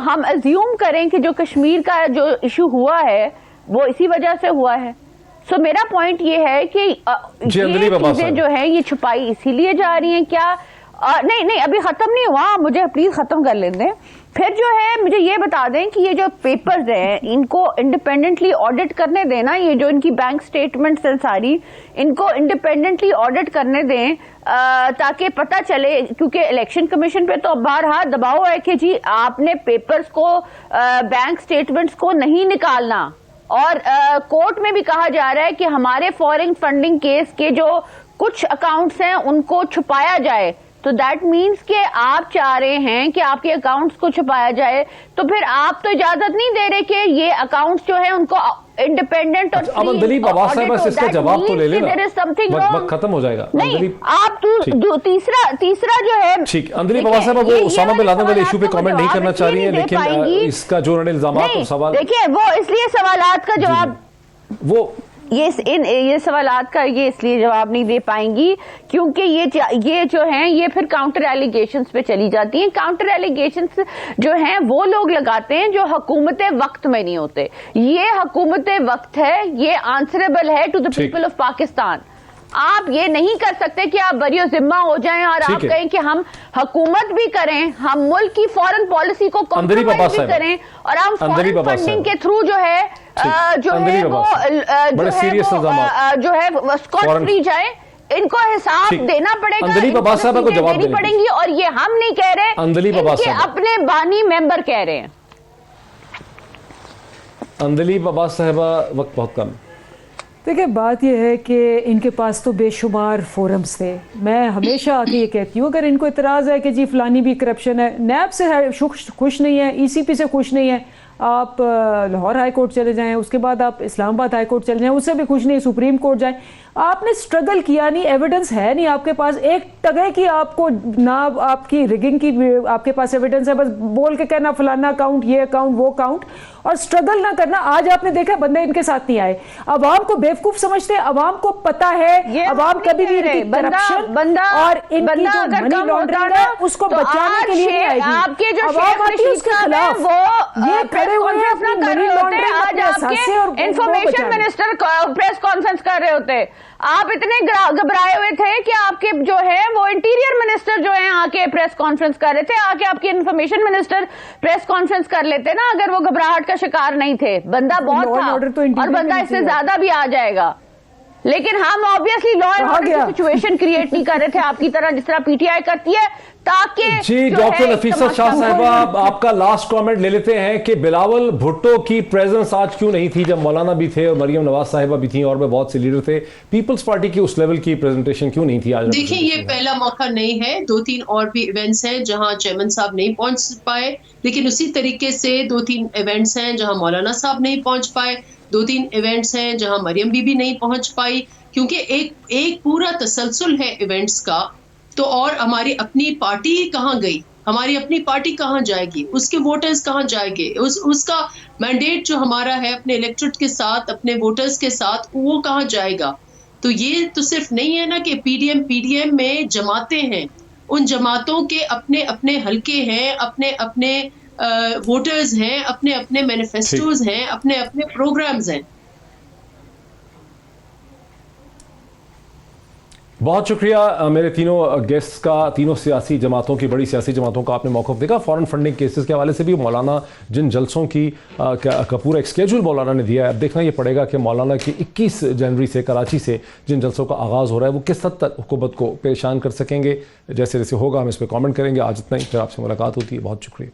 ہم ایزیوم کریں کہ جو کشمیر کا جو ایشو ہوا ہے وہ اسی وجہ سے ہوا ہے. سو میرا پوائنٹ یہ ہے کہ یہ چیزیں جو ہیں یہ چھپائی اسی لیے جا رہی ہیں کیا؟ نہیں ابھی ختم نہیں ہوا, مجھے پلیز ختم کر لیں دیں. پھر جو ہے مجھے یہ بتا دیں کہ یہ جو پیپرز ہیں ان کو انڈیپینڈنٹلی آڈٹ کرنے دینا, یہ جو ان کی بینک سٹیٹمنٹس ہیں ساری ان کو انڈیپینڈنٹلی آڈٹ کرنے دیں تاکہ پتہ چلے, کیونکہ الیکشن کمیشن پہ تو بارہا دباؤ ہے کہ جی آپ نے پیپرز کو بینک سٹیٹمنٹس کو نہیں نکالنا, اور کورٹ میں بھی کہا جا رہا ہے کہ ہمارے فورن فنڈنگ کیس کے جو کچھ اکاؤنٹس ہیں ان کو چھپایا جائے. تو دیٹ مینس کہ آپ چاہ رہے ہیں کہ آپ کے اکاؤنٹس کو چھپایا جائے, تو پھر آپ تو اجازت نہیں دے رہے کہ یہ اکاؤنٹس جو ہیں ان کو انڈیپینڈنٹ اور اب اندلیب عباس صاحب اس کا جواب تو لے لینا, وقت ختم ہو جائے گا. نہیں آپ تیسرا جو ہے ٹھیک, اندلیب عباس صاحب وہ اسامہ بن لادن والے ایشو پہ کامنٹ نہیں کرنا چاہ رہی ہیں, لیکن اس کا جو انہوں نے الزامات اور سوال دیکھیں وہ اس لیے سوالات کا جواب وہ یہ سوالات کا یہ اس لیے جواب نہیں دے پائیں گی کیونکہ یہ جو ہیں یہ پھر کاؤنٹر ایلیگیشنز پہ چلی جاتی ہیں. کاؤنٹر ایلیگیشنز جو ہیں وہ لوگ لگاتے ہیں جو حکومت وقت میں نہیں ہوتے. یہ حکومت وقت ہے, یہ آنسریبل ہے to the people of Pakistan. آپ یہ نہیں کر سکتے کہ آپ بری و ذمہ ہو جائیں اور آپ کہیں کہ ہم حکومت بھی کریں, ہم ملک کی فورن پالیسی کو کمپرومائز بھی کریں, اور ہم فورن فنڈنگ کے تھرو جو ہے وہ جو ہے اسکاٹ فری جائیں. ان کو حساب دینا پڑے گا, دینی پڑیں گی, اور یہ ہم نہیں کہہ رہے کہ اپنے بانی ممبر کہہ رہے ہیں. اندلیب عباس صاحبہ, وقت بہت کم. دیکھیں بات یہ ہے کہ ان کے پاس تو بے شمار فورمز تھے. میں ہمیشہ آ کے یہ کہتی ہوں اگر ان کو اعتراض ہے کہ جی فلانی بھی کرپشن ہے, نیب سے خوش نہیں ہے, ای سی پی سے خوش نہیں ہے, آپ لاہور ہائی کورٹ چلے جائیں, اس کے بعد آپ اسلام آباد ہائی کورٹ چلے جائیں, اس سے بھی کچھ نہیں, سپریم کورٹ جائیں. آپ نے اسٹرگل کیا نہیں, ایویڈنس ہے نہیں آپ کے پاس ایک ٹگے کی, آپ کو نہ آپ کی ریگنگ کی آپ کے پاس ایویڈنس ہے, بس بول کے کہنا فلانا اکاؤنٹ, یہ اکاؤنٹ, وہ اکاؤنٹ, اور اسٹرگل نہ کرنا. آج آپ نے دیکھا بندے ان کے ساتھ نہیں آئے, عوام کو بیوقوف سمجھتے ہیں, عوام کو پتہ ہے, عوام کبھی بھی ان کی کرپشن اور ان کی جو منی لانڈرنگ ہے اس کو بچانے کے لیے نہیں آئے گی. آپ کے جو عوام آتی ہے اس کے خلاف, وہ یہ کھڑے ہوئے ہیں اپنی منی لانڈرنگ اپنے احساس سے, اور انفارمیشن منسٹر پریس کانفرنس کر رہے ہوتے, آپ اتنے گھبرائے ہوئے تھے کہ آپ کے جو ہے وہ انٹیریئر منسٹر جو ہیں آ کے پریس کانفرنس کر رہے تھے, آ کے آپ کے انفارمیشن منسٹر پریس کانفرنس کر لیتے نا, اگر وہ گھبراہٹ کا شکار نہیں تھے. بندہ بہت تھا اور بندہ اس سے زیادہ بھی آ جائے گا, لیکن ہم آبویسلی لا اینڈ آرڈر کی سچویشن کریٹ نہیں کر رہے تھے آپ کی طرح, جس طرح پی ٹی آئی کرتی ہے, تاکہ جی ڈاکٹر نفیسہ شاہ صاحبہ آپ کا لاسٹ کامنٹ لے لیتے ہیں کہ بلاول بھٹو کی پریزنس آج کیوں نہیں تھی, جب مولانا بھی تھے اور مریم نواز صاحبہ بھی تھیں اور بھی بہت سے لیڈر تھے, پیپلز پارٹی کی اس لیول کی پریزنٹیشن کیوں نہیں تھی آج؟ دیکھیں یہ پہلا موقع نہیں ہے, 2-3 اور بھی ایونٹس ہیں جہاں چیئرمین صاحب نہیں پہنچ پائے, لیکن اسی طریقے سے 2-3 ایونٹس ہیں جہاں مولانا صاحب نہیں پہنچ پائے, 2-3 ایونٹس ہیں جہاں مریم بی بھی نہیں پہنچ پائی, کیونکہ ایک پورا تسلسل ہے ایونٹس کا. تو اور ہماری اپنی پارٹی کہاں گئی, ہماری اپنی پارٹی کہاں جائے گی, اس کے ووٹرز کہاں جائیں گے, اس کا مینڈیٹ جو ہمارا ہے اپنے الیکٹریٹ کے ساتھ, اپنے ووٹرز کے ساتھ, وہ کہاں جائے گا. تو یہ تو صرف نہیں ہے نا کہ پی ڈی ایم میں جماعتیں ہیں, ان جماعتوں کے اپنے اپنے حلقے ہیں, اپنے اپنے ووٹرز ہیں, اپنے اپنے مینیفیسٹوز ہیں, اپنے اپنے پروگرامز ہیں. بہت شکریہ میرے تینوں گیسٹ کا, تینوں سیاسی جماعتوں کی, بڑی سیاسی جماعتوں کا آپ نے موقف دیکھا. فورن فنڈنگ کیسز کے حوالے سے بھی مولانا جن جلسوں کی کا پورا ایک اسکیجول مولانا نے دیا ہے, اب دیکھنا یہ پڑے گا کہ مولانا کی 21 جنوری سے کراچی سے جن جلسوں کا آغاز ہو رہا ہے وہ کس حد تک حکومت کو پریشان کر سکیں گے. جیسے جیسے ہوگا ہم اس پہ کامنٹ کریں گے. آج اتنا ہی, پھر آپ سے ملاقات ہوتی ہے. بہت شکریہ.